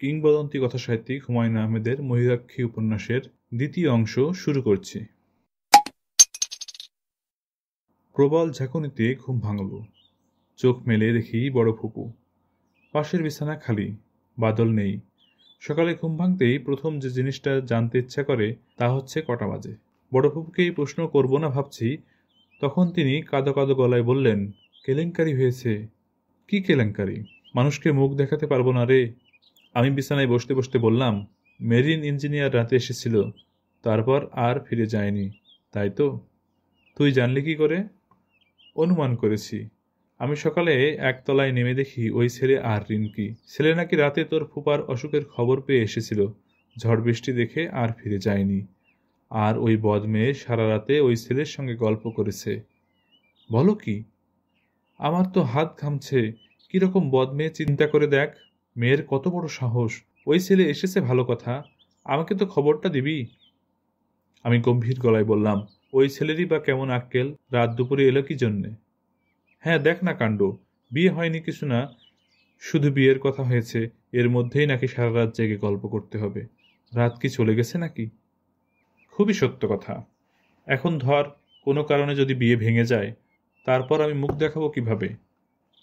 কিংবদন্তি কথাসাহিত্যিক হুমায়ুন আহমেদের ময়ূরাক্ষী উপন্যাসের দ্বিতীয় অংশ শুরু করছি। প্রবল ঝাঁকুনিতে ঘুম ভাঙল। চোখ মেলে দেখি বড় ফুপু। পাশের বিছানা খালি, বাদল নেই। সকালে ঘুম ভাঙতেই প্রথম যে জিনিসটা জানতে ইচ্ছা করে তা হচ্ছে কটা বাজে। বড় ফুপুকে এই প্রশ্ন করব না ভাবছি, তখন তিনি কাঁদো কাঁদো গলায় বললেন, কেলেঙ্কারি হয়েছে। কি কেলেঙ্কারি? মানুষকে মুখ দেখাতে পারবো না রে। আমি বিছানায় বসতে বসতে বললাম, মেরিন ইঞ্জিনিয়ার রাতে এসেছিল, তারপর আর ফিরে যায়নি, তাই তো? তুই জানলি কি করে? অনুমান করেছি। আমি সকালে একতলায় নেমে দেখি ওই ছেলে আর রিনকি। ছেলে নাকি রাতে তোর ফুপার অসুখের খবর পেয়ে এসেছিল, ঝড় বৃষ্টি দেখে আর ফিরে যায়নি। আর ওই বদমেয়ে সারা রাতে ওই ছেলের সঙ্গে গল্প করেছে। বলো কি? আমার তো হাত ঘামছে। কিরকম বদমেয়ে চিন্তা করে দেখ। মেয়ের কত বড় সাহস। ওই ছেলে এসেছে ভালো কথা, আমাকে তো খবরটা দিবি। আমি গম্ভীর গলায় বললাম, ওই ছেলেরই বা কেমন আক্কেল, রাত দুপুরে এলো কি জন্যে? হ্যাঁ, দেখ না কাণ্ড। বিয়ে হয়নি কিছু না, শুধু বিয়ের কথা হয়েছে, এর মধ্যেই নাকি সারা রাত জেগে গল্প করতে হবে। রাত কি চলে গেছে নাকি? খুবই সত্য কথা। এখন ধর, কোনো কারণে যদি বিয়ে ভেঙে যায়, তারপর আমি মুখ দেখাবো কিভাবে?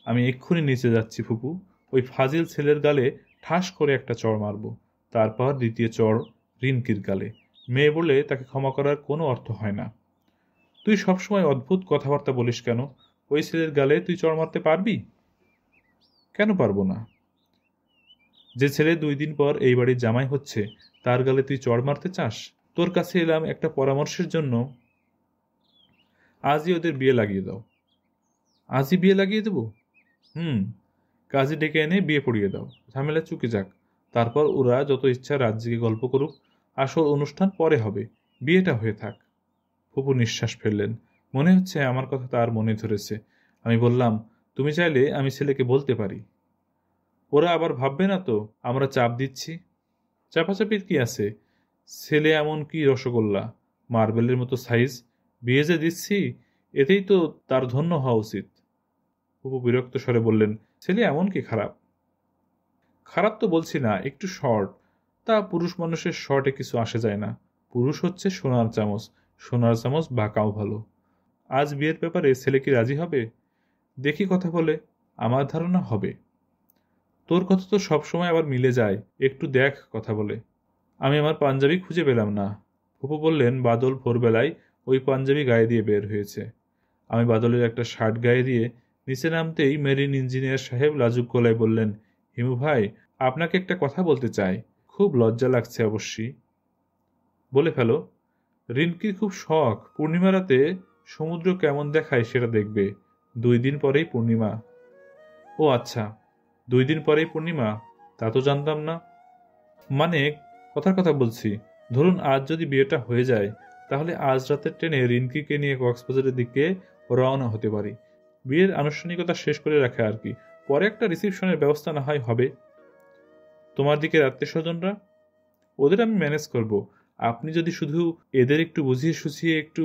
আমি এক্ষুনি নিচে যাচ্ছি ফুপু, ওই ফাজিল ছেলের গালে ঠাস করে একটা চড় মারব, তারপর দ্বিতীয় চড় রিনকির গালে। মেয়ে বলে তাকে ক্ষমা করার কোনো অর্থ হয় না। তুই সবসময় অদ্ভুত কথাবার্তা বলিস কেন? ওই ছেলের গালে তুই চড় মারতে পারবি? কেন পারবো না? যে ছেলে 2 দিন পর এই বাড়ির জামাই হচ্ছে, তার গালে তুই চড় মারতে চাস? তোর কাছে এলাম একটা পরামর্শের জন্য। আজই ওদের বিয়ে লাগিয়ে দাও। আজই বিয়ে লাগিয়ে দেবো? হুম। কাজে ডেকে এনে বিয়ে পড়িয়ে দাও, ঝামেলা চুকে যাক। তারপর ওরা যত ইচ্ছা রাত জেগে গল্প করুক, আসল অনুষ্ঠান পরে হবে, বিয়েটা হয়ে থাক। ফুপু নিঃশ্বাস ফেললেন। মনে হচ্ছে আমার কথা তার মনে ধরেছে। আমি বললাম, তুমি চাইলে আমি ছেলেকে বলতে পারি। ওরা আবার ভাববে না তো আমরা চাপ দিচ্ছি? চাপাচাপির কি আছে? ছেলে এমন কি রসগোল্লা, মার্বেলের মতো সাইজ, বিয়ে যে দিচ্ছি, এতেই তো তার ধন্য হওয়া উচিত। ফুপু বিরক্ত স্বরে বললেন, ছেলে এমন কি খারাপ? খারাপ তো বলছি না, একটু শর্ট। তা পুরুষ মানুষের শর্টে কিছু আসে যায় না। পুরুষ হচ্ছে সোনার চামচ, সোনার চামচ বাঁকাও ভালো। আজ বিয়ের ব্যাপারে ছেলে কি রাজি হবে? দেখি কথা বলে। আমার ধারণা হবে। তোর কথা তো সবসময় আবার মিলে যায়, একটু দেখ কথা বলে। আমি আমার পাঞ্জাবি খুঁজে পেলাম না। ফুপু বললেন, বাদল ভোরবেলায় ওই পাঞ্জাবি গায়ে দিয়ে বের হয়েছে। আমি বাদলের একটা শার্ট গায়ে দিয়ে নিচে নামতেই মেরিন ইঞ্জিনিয়ার সাহেব লাজুক গলায় বললেন, হিমু ভাই, আপনাকে একটা কথা বলতে চাই। খুব লজ্জা লাগছে অবশ্যই। বলে ফেলো। রিনকির খুব শখ পূর্ণিমা রাতে সমুদ্র কেমন দেখায় সেটা দেখবে। 2 দিন পরেই পূর্ণিমা। ও আচ্ছা, 2 দিন পরেই পূর্ণিমা? তা তো জানতাম না। মানে, কথার কথা বলছি, ধরুন আজ যদি বিয়েটা হয়ে যায়, তাহলে আজ রাতের ট্রেনে রিনকিকে নিয়ে কক্সবাজারের দিকে রওনা হতে পারি। বিয়ের আনুষ্ঠানিকতা শেষ করে রাখে আর কি। পরে একটা রিসিপশনের ব্যবস্থা না হয় হবে। তোমার দিকে আত্মীয় স্বজনরা? ওদের আমি ম্যানেজ করব। আপনি যদি শুধু এদের একটু বুঝিয়ে সুঝিয়ে একটু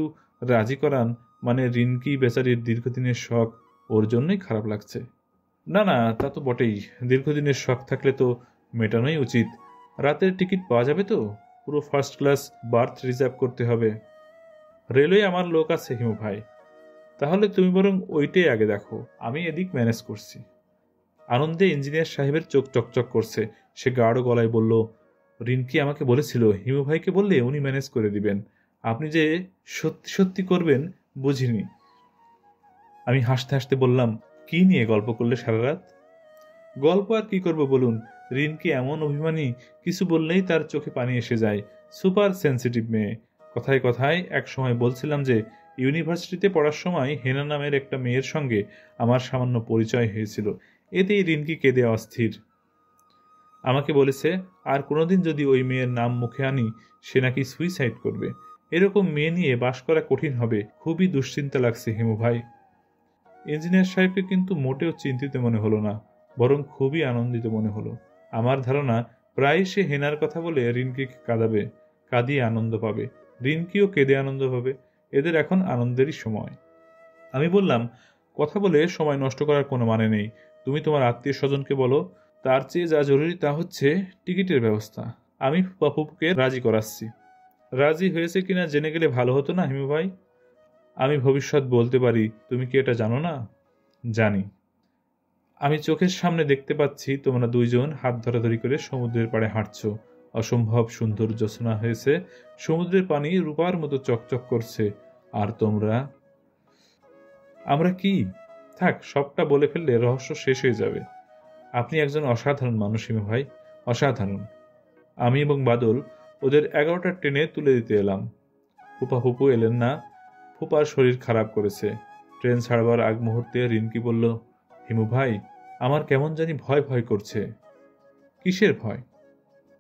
রাজি করান। মানে রিনকি বেচারির দীর্ঘদিনের শখ, ওর জন্যই খারাপ লাগছে। না না, তা তো বটেই। দীর্ঘদিনের শখ থাকলে তো মেটানোই উচিত। রাতের টিকিট পাওয়া যাবে তো? পুরো ফার্স্ট ক্লাস বার্থ রিজার্ভ করতে হবে। রেলওয়ে আমার লোক আছে হিমু ভাই। তাহলে তুমি বরং ওইটাই আগে দেখো, আমি এদিক ম্যানেজ করছি। আনন্দে ইঞ্জিনিয়ার সাহেবের চোখ চকচক করছে। সে গাঢ় গলায় বলল, রিনকি আমাকে বলেছিল হিমু ভাইকে বললে উনি ম্যানেজ করে দিবেন। আপনি যে সত্যি সত্যি করবেন বুঝিনি। আমি হাসতে হাসতে বললাম, কি নিয়ে গল্প করলে সারা রাত? গল্প আর কি করব বলুন। রিনকি এমন অভিমানী, কিছু বললেই তার চোখে পানি এসে যায়। সুপার সেন্সিটিভ মেয়ে। কথায় কথায় এক সময় বলছিলাম যে ইউনিভার্সিটিতে পড়ার সময় হেনা নামের একটা মেয়ের সঙ্গে আমার সামান্য পরিচয় হয়েছিল। এতেই রিনকি কেঁদে অস্থির। আমাকে বলেছে আর কোনোদিন যদি ওই মেয়ের নাম মুখে আনি, সে নাকি সুইসাইড করবে। এরকম মেয়ে নিয়ে বাস করা কঠিন হবে। খুবই দুশ্চিন্তা লাগছে হিমু ভাই। ইঞ্জিনিয়ার সাহেবকে কিন্তু মোটেও চিন্তিত মনে হলো না, বরং খুবই আনন্দিত মনে হলো। আমার ধারণা প্রায় সে হেনার কথা বলে রিনকিকে কাঁদাবে, কাঁদিয়ে আনন্দ পাবে। রিনকিও কেঁদে আনন্দ পাবে। এদের এখন আনন্দেরই সময়। আমি বললাম, কথা বলে সময় নষ্ট করার কোনো মানে নেই। তুমি তোমার আত্মীয় স্বজনকে বলো, তার চেয়ে যা জরুরি তা হচ্ছে টিকিটের ব্যবস্থা। আমি ফুপুকে রাজি করাচ্ছি। রাজি হয়েছে কিনা জেনে গেলে ভালো হতো না হিমু ভাই? আমি ভবিষ্যৎ বলতে পারি, তুমি কি এটা জানো না? জানি। আমি চোখের সামনে দেখতে পাচ্ছি তোমরা দুইজন হাত ধরাধরি করে সমুদ্রের পাড়ে হাঁটছো। অসম্ভব সুন্দর জ্যোৎস্না হয়েছে, সমুদ্রের পানি রূপার মতো চকচক করছে। আর তোমরা? আমরা কি? থাক, সবটা বলে ফেললে রহস্য শেষ হয়ে যাবে। আপনি একজন অসাধারণ মানুষ হিমু ভাই, অসাধারণ। আমি এবং বাদল ওদের 11টার ট্রেনে তুলে দিতে এলাম। ফুপু এলেন না। ফুপার শরীর খারাপ করেছে। ট্রেন ছাড়বার আগ মুহূর্তে রিনকি বলল, হিমু ভাই, আমার কেমন জানি ভয় ভয় করছে। কিসের ভয়?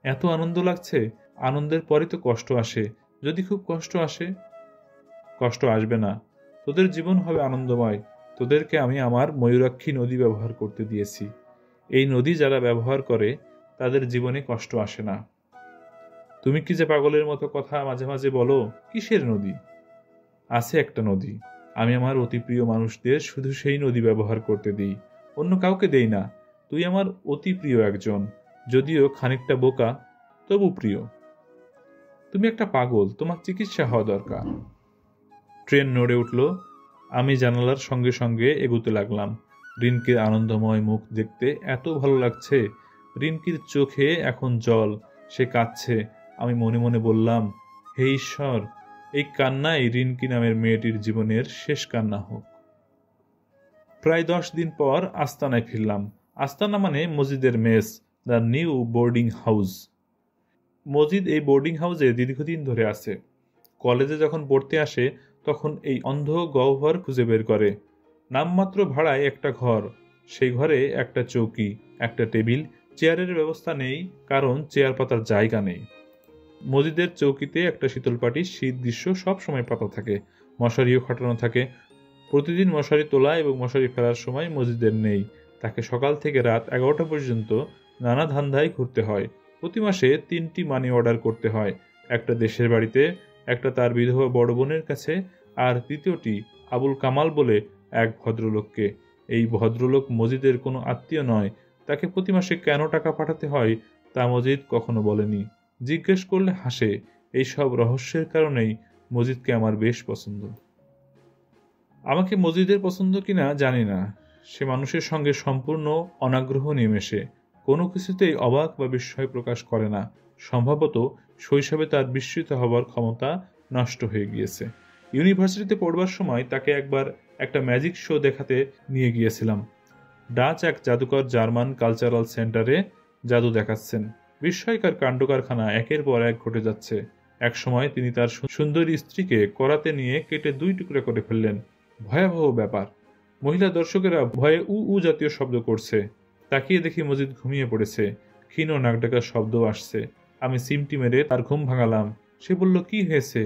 এত আনন্দ লাগছে। আনন্দের পরই তো কষ্ট আসে। যদি খুব কষ্ট আসে? কষ্ট আসবে না। তোদের জীবন হবে আনন্দময়। তোদেরকে আমি আমার ময়ূরাক্ষী নদী ব্যবহার করতে দিয়েছি। এই নদী যারা ব্যবহার করে তাদের জীবনে কষ্ট আসে না। তুমি কি যে পাগলের মতো কথা মাঝে মাঝে বলো? কিসের নদী? আছে একটা নদী। আমি আমার অতি প্রিয় মানুষদের শুধু সেই নদী ব্যবহার করতে দিই, অন্য কাউকে দেই না। তুই আমার অতি প্রিয় একজন, যদিও খানিকটা বোকা, তবু প্রিয়। তুমি একটা পাগল, তোমার চিকিৎসা হওয়া দরকার। ট্রেন নড়ে উঠল। আমি জানালার সঙ্গে সঙ্গে এগুতে লাগলাম। রিনকির আনন্দময় মুখ দেখতে এত ভালো লাগছে। রিনকির চোখে এখন জল, সে কাঁদছে। আমি মনে মনে বললাম, হে ঈশ্বর, এই কান্নাই রিনকি নামের মেয়েটির জীবনের শেষ কান্না হোক। প্রায় 10 দিন পর আস্তানায় ফিরলাম। আস্তানা মানে মসজিদের মেস, দ্য নিউ বোর্ডিং হাউস। মসজিদ এই বোর্ডিং হাউসে দীর্ঘদিন ধরে আছে। কলেজে যখন পড়তে আসে তখন এই অন্ধ গহ্বর খুঁজে বের করে। নামমাত্র ভাড়ায় একটা ঘর, সেই ঘরে একটা চৌকি, একটা টেবিল, চেয়ারের ব্যবস্থা নেই, কারণ চেয়ার পাতার জায়গা নেই। মসজিদের চৌকিতে একটা শীতল পাটি, শীত গ্রীষ্ম সব সময় পাতা থাকে। মশারিও খাটানো থাকে। প্রতিদিন মশারি তোলা এবং মশারি ফেলার সময় মসজিদের নেই। তাকে সকাল থেকে রাত 11টা পর্যন্ত নানা ধান্দায় ঘুরতে হয়। প্রতি মাসে 3টি মানি অর্ডার করতে হয়, একটা দেশের বাড়িতে, একটা তার বিধবা বড় বোনের কাছে, আর তৃতীয়টি আবুল কামাল বলে এক ভদ্রলোককে। এই ভদ্রলোক মসজিদের কোনো আত্মীয় নয়। তাকে প্রতি মাসে কেন টাকা পাঠাতে হয় তা মসজিদ কখনো বলেনি। জিজ্ঞেস করলে হাসে। এই সব রহস্যের কারণেই মসজিদকে আমার বেশ পছন্দ। আমাকে মসজিদের পছন্দ কিনা জানি না। সে মানুষের সঙ্গে সম্পূর্ণ অনাগ্রহ নিমেষে, কোনো কিছুতেই অবাক বা বিস্ময় প্রকাশ করে না। সম্ভবত শৈশবে তার বিস্মিত হবার ক্ষমতা নষ্ট হয়ে গিয়েছে। ইউনিভার্সিটিতে পড়বার সময় তাকে একবার একটা ম্যাজিক শো দেখাতে নিয়ে গিয়েছিলাম। ডাচ এক জাদুকর জার্মান কালচারাল সেন্টারে জাদু দেখাচ্ছেন। বিস্ময়কর কাণ্ডকারখানা একের পর এক ঘটে যাচ্ছে। এক সময় তিনি তার সুন্দরী স্ত্রীকে করাতে নিয়ে কেটে 2 টুকরা করে ফেললেন। ভয়াবহ ব্যাপার। মহিলা দর্শকেরা ভয়ে উ উ জাতীয় শব্দ করছে। তাকিয়ে দেখি মসজিদ ঘুমিয়ে পড়েছে। ক্ষীণ নাকডাকার শব্দ আসছে। আমি সিমটি মেরে তার ঘুম ভাঙালাম। সে বলল, কি হয়েছে?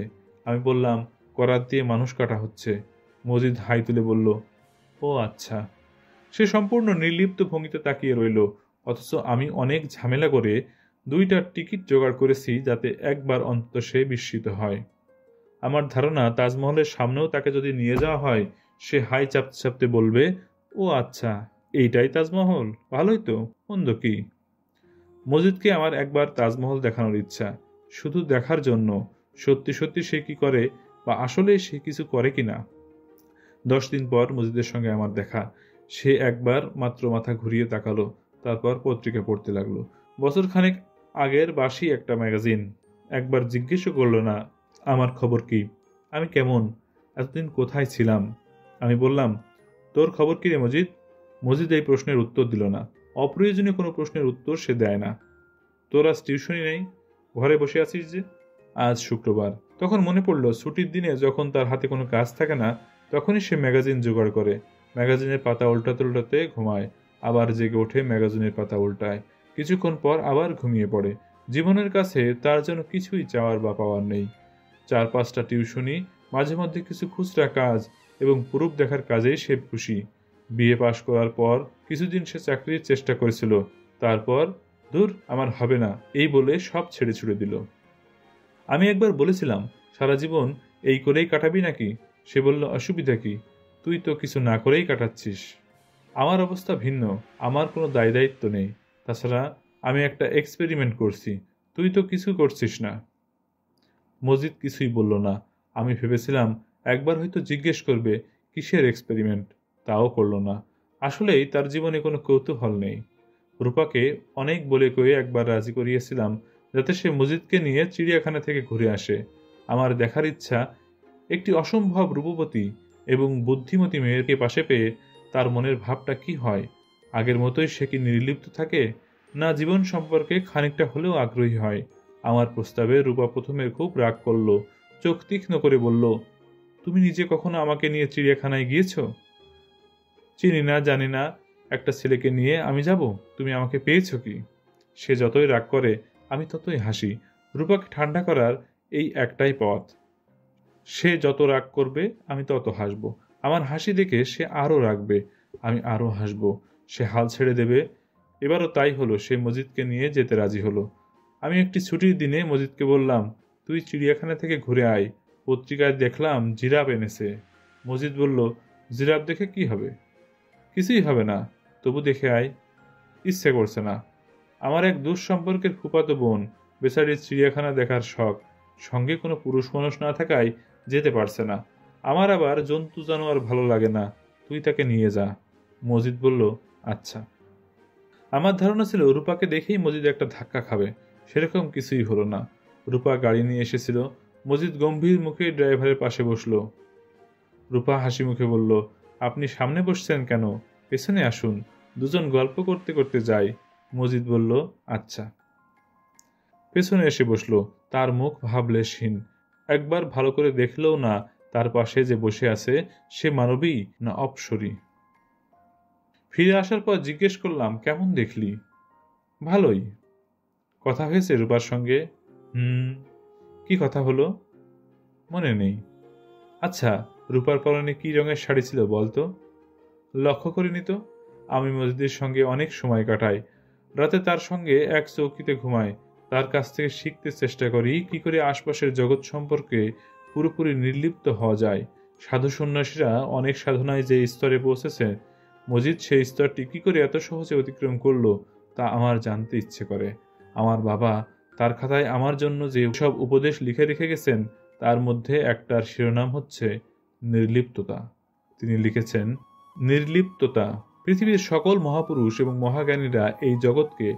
আমি বললাম, করাত দিয়ে মানুষ কাটা হচ্ছে। মসজিদ হাই তুলে বলল, ও আচ্ছা। সে সম্পূর্ণ নির্লিপ্ত ভঙ্গিতে তাকিয়ে রইল, অথচ আমি অনেক ঝামেলা করে 2টা টিকিট জোগাড় করেছি যাতে একবার অন্তত সে বিস্মিত হয়। আমার ধারণা তাজমহলের সামনেও তাকে যদি নিয়ে যাওয়া হয়, সে হাই চাপতে চাপতে বলবে, ও আচ্ছা, এইটাই তাজমহল, ভালোই তো, মন্দ কি। মসজিদকে আমার একবার তাজমহল দেখানোর ইচ্ছা, শুধু দেখার জন্য সত্যি সত্যি সে কি করে বা আসলে সে কিছু করে কিনা। 10 দিন পর মসজিদের সঙ্গে আমার দেখা। সে একবার মাত্র মাথা ঘুরিয়ে তাকালো, তারপর পত্রিকা পড়তে লাগলো। বছরখানেক আগের বাসি একটা ম্যাগাজিন। একবার জিজ্ঞেসও করলো না আমার খবর কি, আমি কেমন, এতদিন কোথায় ছিলাম। আমি বললাম, তোর খবর কি রে মজিদ? মজিদ এই প্রশ্নের উত্তর দিল না। অপ্রয়োজনীয় কোনো প্রশ্নের উত্তর সে দেয় না। তোর আজ টিউশনই নেই, ঘরে বসে আছিস যে? আজ শুক্রবার। তখন মনে পড়ল ছুটির দিনে যখন তার হাতে কোনো কাজ থাকে না তখনই সে ম্যাগাজিন জোগাড় করে। ম্যাগাজিনের পাতা উল্টাতে উল্টাতে ঘুমায়, আবার জেগে ওঠে, ম্যাগাজিনের পাতা উল্টায়, কিছুক্ষণ পর আবার ঘুমিয়ে পড়ে। জীবনের কাছে তার যেন কিছুই চাওয়ার বা পাওয়ার নেই। 4-5টা টিউশনি, মাঝে মধ্যে কিছু খুচরা কাজ এবং প্রুফ দেখার কাজেই সে খুশি। বিএ পাশ করার পর কিছুদিন সে চাকরির চেষ্টা করেছিল, তারপর দূর আমার হবে না এই বলে সব ছেড়ে ছুড়ে দিল। আমি একবার বলেছিলাম, সারা জীবন এই করেই কাটাবি নাকি? সে বলল, অসুবিধা কি, তুই তো কিছু না করেই কাটাচ্ছিস। আমার অবস্থা ভিন্ন, আমার কোনো দায় দায়িত্ব নেই। তাছাড়া আমি একটা এক্সপেরিমেন্ট করছি, তুই তো কিছু করছিস না। মজিদ কিছুই বলল না। আমি ভেবেছিলাম একবার হয়তো জিজ্ঞেস করবে কিসের এক্সপেরিমেন্ট, তাও করল না। আসলেই তার জীবনে কোনো কৌতূহল নেই। রূপাকে অনেক বলে কয়ে একবার রাজি করিয়েছিলাম যাতে সে মজিদকে নিয়ে চিড়িয়াখানা থেকে ঘুরে আসে। আমার দেখার ইচ্ছা একটি অসম্ভব রূপবতী এবং বুদ্ধিমতী মেয়েকে পাশে পেয়ে তার মনের ভাবটা কি হয়। আগের মতোই সে কি নির্লিপ্ত থাকে, না জীবন সম্পর্কে খানিকটা হলেও আগ্রহী হয়। আমার প্রস্তাবে রূপা প্রথমে খুব রাগ করল, চোখ তীক্ষ্ণ করে বলল, তুমি নিজে কখনো আমাকে নিয়ে চিড়িয়াখানায় গিয়েছো? চিনি না, জানি না, একটা ছেলেকে নিয়ে আমি যাব, তুমি আমাকে পেয়েছো কি? সে যতই রাগ করে আমি ততই হাসি। রূপাকে ঠান্ডা করার এই একটাই পথ। সে যত রাগ করবে আমি তত হাসব। আমার হাসি দেখে সে আরও রাগবে, আমি আরও হাসব। সে হাল ছেড়ে দেবে। এবারও তাই হলো, সে মজিদকে নিয়ে যেতে রাজি হলো। আমি একটি ছুটির দিনে মজিদকে বললাম, তুই চিড়িয়াখানা থেকে ঘুরে আয়, পত্রিকায় দেখলাম জিরাফ এনেছে। মজিদ বলল, জিরাফ দেখে কি হবে? কিছুই হবে না, তবু দেখে আয়। ইচ্ছে করছে না। আমার এক দূর সম্পর্কের ফুফাতো বোন, বেচারির চিড়িয়াখানা দেখার শখ, সঙ্গে কোনো পুরুষ মানুষ না থাকায় যেতে পারছে না। আমার আবার জন্তু জানোয়ার ভালো লাগে না, তুই তাকে নিয়ে যা। মজিদ বলল, আচ্ছা। আমার ধারণা ছিল রূপাকে দেখেই মজিদ একটা ধাক্কা খাবে, সেরকম কিছুই হলো না। রূপা গাড়ি নিয়ে এসেছিল, মজিদ গম্ভীর মুখে ড্রাইভারের পাশে বসল। রূপা হাসি মুখে বলল, আপনি সামনে বসছেন কেন, পেছনে আসুন, দুজন গল্প করতে করতে যাই। মজিদ বলল, আচ্ছা। পেছনে এসে বসল। তার মুখ ভাবলেশহীন। একবার ভালো করে দেখলেও না তার পাশে যে বসে আছে সে মানবী না অপ্সরী। ফিরে আসার পর জিজ্ঞেস করলাম, কেমন দেখলি? ভালোই। কথা হয়েছে রূপার সঙ্গে? হুম। কি কথা হলো? মনে নেই। আচ্ছা, রূপার পরনে কি রঙের শাড়ি ছিল বলতো? লক্ষ্য করিনি তো। আমি মজিদের সঙ্গে অনেক সময় কাটাই, রাতে তার সঙ্গে এক চৌকিতে ঘুমাই। তার কাছ থেকে শিখতে চেষ্টা করি কি করে আশপাশের জগৎ সম্পর্কে পুরোপুরি নির্লিপ্ত হওয়া যায়। সাধু সন্ন্যাসীরা অনেক সাধনায় যে স্তরে পৌঁছেছে, মজিদ সেই স্তরটি কি করে এত সহজে অতিক্রম করলো তা আমার জানতে ইচ্ছে করে। আমার বাবা তার খাতায় আমার জন্য যে সব উপদেশ লিখে রেখে গেছেন তার মধ্যে একটার শিরোনাম হচ্ছে নির্লিপ্ততা। তিনি লিখেছেন, নির্লিপ্ততা। পৃথিবীর সকল মহাপুরুষ এবং মহাজ্ঞানীরা এই জগৎকে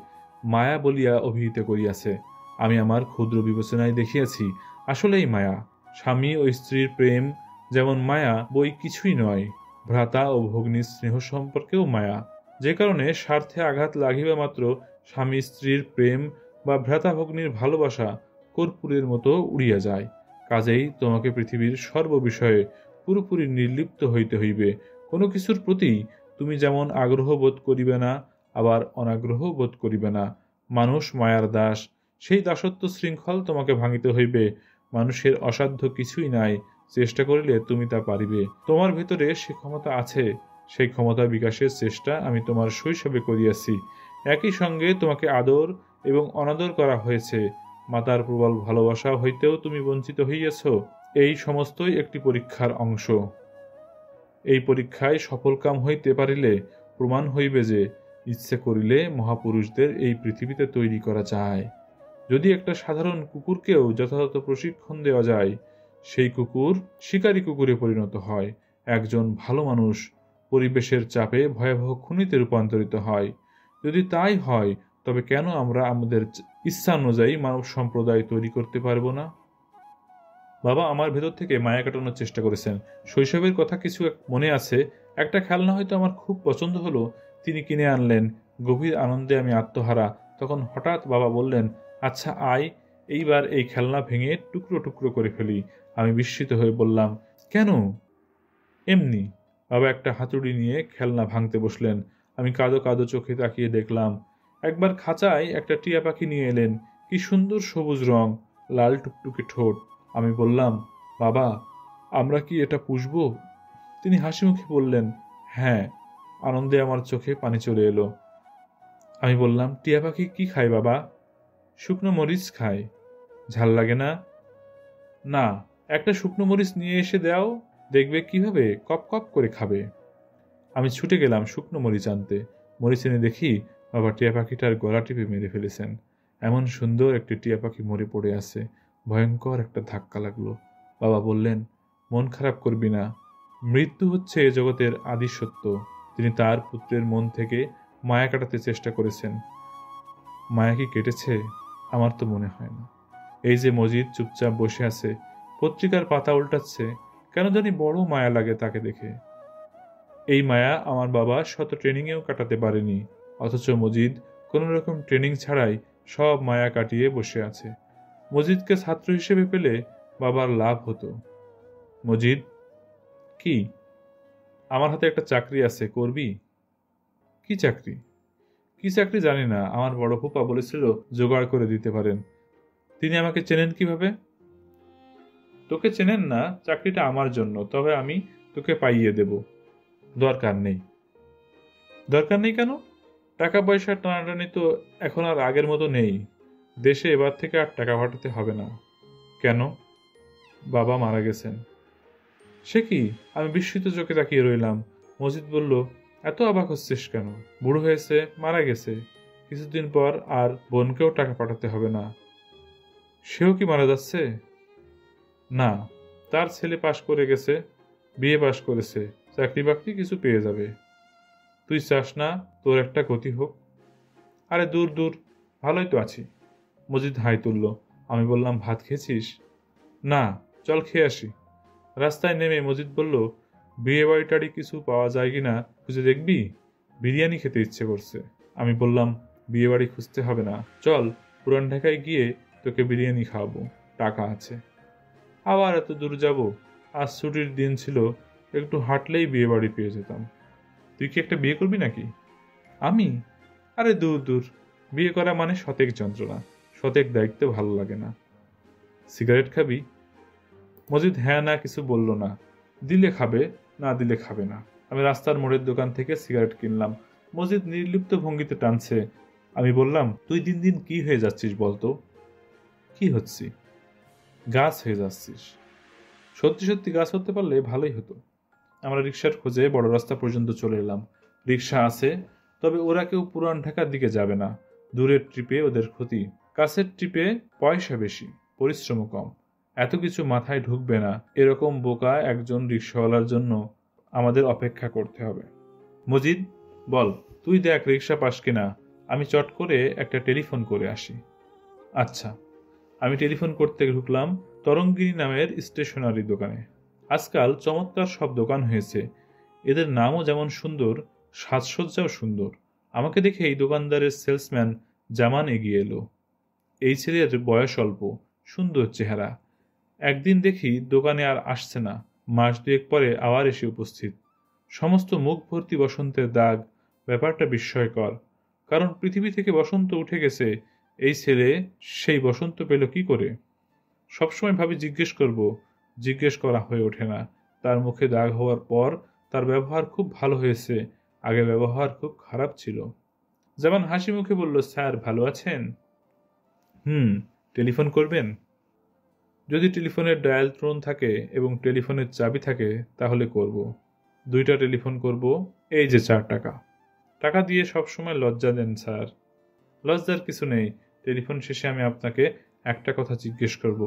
মায়া বলিয়া অভিহিত করিয়াছে। আমি আমার ক্ষুদ্র বিবেচনায় দেখিয়াছি, আসলেই মায়া। স্বামী ও স্ত্রীর প্রেম যেমন মায়া, বই কিছুই নয়। ভ্রাতা ও ভগ্নীর স্নেহ সম্পর্কেও মায়া, যে কারণে স্বার্থে আঘাত লাগিবা মাত্র স্বামী স্ত্রীর প্রেম বা ভ্রাতা ভগ্নীর ভালোবাসা কর্পূরের মতো উড়িয়া যায়। কাজেই তোমাকে পৃথিবীর সর্ববিষয়ে পুরোপুরি নির্লিপ্ত হইতে হইবে। কোনো কিছুর প্রতি তুমি যেমন আগ্রহ বোধ করিবে না, আবার অনাগ্রহ বোধ করিবে না। মানুষ মায়ার দাস, সেই দাসত্ব শৃঙ্খল তোমাকে ভাঙিতে হইবে। মানুষের অসাধ্য কিছুই নাই, চেষ্টা করিলে তুমি তা পারিবে। তোমার ভেতরে সে ক্ষমতা আছে, সেই ক্ষমতা বিকাশের চেষ্টা আমি তোমার শৈশবে করিয়াছি। একই সঙ্গে তোমাকে আদর এবং অনাদর করা হয়েছে। মাতার প্রবল ভালোবাসা হইতেও তুমি বঞ্চিত হইয়াছ। এই সমস্তই একটি পরীক্ষার অংশ। এই পরীক্ষায় সফলকাম হইতে পারিলে প্রমাণ হইবে যে ইচ্ছে করিলে মহাপুরুষদের এই পৃথিবীতে তৈরি করা যায়। যদি একটা সাধারণ কুকুরকেও যথাযথ প্রশিক্ষণ দেওয়া যায়, সেই কুকুর শিকারী কুকুরে পরিণত হয়। একজন ভালো মানুষ পরিবেশের চাপে ভয়াবহ খুনিতে রূপান্তরিত হয়। যদি তাই হয়, তবে কেন আমরা আমাদের ইচ্ছা অনুযায়ী মানব সম্প্রদায় তৈরি করতে পারবো না? বাবা আমার ভেতর থেকে মায়া কাটানোর চেষ্টা করেছেন। শৈশবের কথা কিছু মনে আছে। একটা খেলনা হয়তো আমার খুব পছন্দ হলো, তিনি কিনে আনলেন। গভীর আনন্দে আমি আত্মহারা। তখন হঠাৎ বাবা বললেন, আচ্ছা আয়, এইবার এই খেলনা ভেঙে টুকরো টুকরো করে ফেলি। আমি বিস্মিত হয়ে বললাম, কেন? এমনি। বাবা একটা হাতুড়ি নিয়ে খেলনা ভাঙতে বসলেন। আমি কাঁদো কাঁদো চোখে তাকিয়ে দেখলাম। একবার খাঁচায় একটা টিয়া পাখি নিয়ে এলেন। কি সুন্দর সবুজ রং, লাল টুকটুকে ঠোঁট। আমি বললাম, বাবা আমরা কি এটা পুষব? তিনি হাসি মুখে বললেন, হ্যাঁ। আনন্দে আমার চোখে পানি চলে এলো। আমি বললাম, টিয়া পাখি কি খায় বাবা? শুকনো মরিচ খায়। ঝাল লাগে না? না। একটা শুকনো মরিচ নিয়ে এসে দাও, দেখবে কিভাবে কপ কপ করে খাবে। আমি ছুটে গেলাম শুকনো মরিচ আনতে। মরিচ এনে দেখি বাবা টিয়া পাখিটার গলা টিপে মেরে ফেলেছেন। এমন সুন্দর একটি টিয়া পাখি মরে পড়ে আছে। ভয়ঙ্কর একটা ধাক্কা লাগলো। বাবা বললেন, মন খারাপ করবি না, মৃত্যু হচ্ছে এ জগতের আদি সত্য। তিনি তার পুত্রের মন থেকে মায়া কাটাতে চেষ্টা করেছেন। মায়া কি কেটেছে? আমার তো মনে হয় না। এই যে মজিদ চুপচাপ বসে আছে, পত্রিকার পাতা উল্টাচ্ছে, কেন জানি বড় মায়া লাগে তাকে দেখে। এই মায়া আমার বাবা শত ট্রেনিংয়েও কাটাতে পারেনি, অথচ মজিদ কোনো রকম ট্রেনিং ছাড়াই সব মায়া কাটিয়ে বসে আছে। মজিদকে ছাত্র হিসেবে পেলে বাবার লাভ হতো। মজিদ, কি? আমার হাতে একটা চাকরি আছে, করবি? কি চাকরি? কি চাকরি জানি না, আমার বড় ফুপা বলেছিল জোগাড় করে দিতে পারেন। তিনি আমাকে চেনেন কিভাবে? তোকে চেনেন না, চাকরিটা আমার জন্য, তবে আমি তোকে পাইয়ে দেব। দরকার নেই। দরকার নেই কেন? টাকা পয়সার টানাটানি তো এখন আর আগের মতো নেই। দেশে এবার থেকে আর টাকা পাঠাতে হবে না। কেন? বাবা মারা গেছেন। সে কি? আমি বিস্মিত চোখে তাকিয়ে রইলাম। মজিদ বলল, এত অবাক হচ্ছিস কেন? বুড়ো হয়েছে, মারা গেছে, কিছুদিন পর আর বোনকেও টাকা পাঠাতে হবে না। সেও কি মারা যাচ্ছে? না, তার ছেলে পাশ করে গেছে, বিয়ে পাশ করেছে, চাকরি বাকরি কিছু পেয়ে যাবে। তুই চাস না তোর একটা গতি হোক? আরে দূর দূর, ভালোই তো আছি। মজিদ হাই তুলল। আমি বললাম, ভাত খেয়েছিস? না, চল খেয়ে আসি। রাস্তায় নেমে মজিদ বলল, বিয়ে বাড়িটারি কিছু পাওয়া যায় কিনা খুঁজে দেখবি, বিরিয়ানি খেতে ইচ্ছে করছে। আমি বললাম, বিয়ে বাড়ি খুঁজতে হবে না, চল পুরান ঢাকায় গিয়ে তোকে বিরিয়ানি খাওয়াবো, টাকা আছে। আবার এত দূর যাব? আজ ছুটির দিন ছিল, একটু হাঁটলেই বিয়ে বাড়ি পেয়ে যেতাম। তুই কি একটা বিয়ে করবি নাকি? আমি? আরে দূর দূর, বিয়ে করা মানে শতেক যন্ত্রণা, শতেক দায়িত্ব, ভালো লাগে না। সিগারেট খাবি? মজিদ হ্যাঁ না কিছু বলল না। দিলে খাবে, না দিলে খাবে না। আমি রাস্তার মোড়ের দোকান থেকে সিগারেট কিনলাম। মজিদ নির্লিপ্ত ভঙ্গিতে টানছে। আমি বললাম, তুই দিন দিন কি হয়ে যাচ্ছিস বলতো? কি হচ্ছি? গাছ হয়ে যাচ্ছিস। সত্যি সত্যি গাছ হতে পারলে ভালোই হতো। আমরা রিক্সার খোঁজে বড় রাস্তা পর্যন্ত চলে এলাম। রিক্সা আছে, তবে ওরা কেউ পুরান ঢাকার দিকে যাবে না। দূরের ট্রিপে ওদের ক্ষতি, কাছের ট্রিপে পয়সা বেশি, পরিশ্রম কম। এত কিছু মাথায় ঢুকবে না, এরকম বোকা একজন রিক্সাওয়ালার জন্য আমাদের অপেক্ষা করতে হবে। মজিদ, বল, তুই দেখ রিক্সা পাস কিনা, আমি চট করে একটা টেলিফোন করে আসি। আচ্ছা। আমি টেলিফোন করতে ঢুকলাম তরঙ্গিনী নামের স্টেশনারি দোকানে। আজকাল চমৎকার সব দোকান হয়েছে, এদের নামও যেমন সুন্দর, সাজসজ্জাও সুন্দর। আমাকে দেখে এই দোকানদারের সেলসম্যান জামান এগিয়ে এলো। এই ছেলের বয়স অল্প, সুন্দর চেহারা। একদিন দেখি দোকানে আর আসছে না, মাস দুয়েক পরে আবার এসে উপস্থিত। সমস্ত মুখ ভর্তি বসন্তের দাগ। ব্যাপারটা বিস্ময়কর, কারণ পৃথিবী থেকে বসন্ত উঠে গেছে, এই ছেলে সেই বসন্ত পেল কি করে? সবসময় ভাবি জিজ্ঞেস করব, জিজ্ঞেস করা হয়ে ওঠে না। তার মুখে দাগ হওয়ার পর তার ব্যবহার খুব ভালো হয়েছে, আগে ব্যবহার খুব খারাপ ছিল। যেমন হাসি মুখে বলল, স্যার ভালো আছেন? হুম। টেলিফোন করবেন? যদি টেলিফোনের ডায়াল টোন থাকে এবং টেলিফোনের চাবি থাকে তাহলে করব। 2টা টেলিফোন করব। এই যে 4 টাকা। টাকা দিয়ে সবসময় লজ্জা দেন স্যার। লজ্জার কিছু নেই। টেলিফোন শেষে আমি আপনাকে একটা কথা জিজ্ঞেস করব,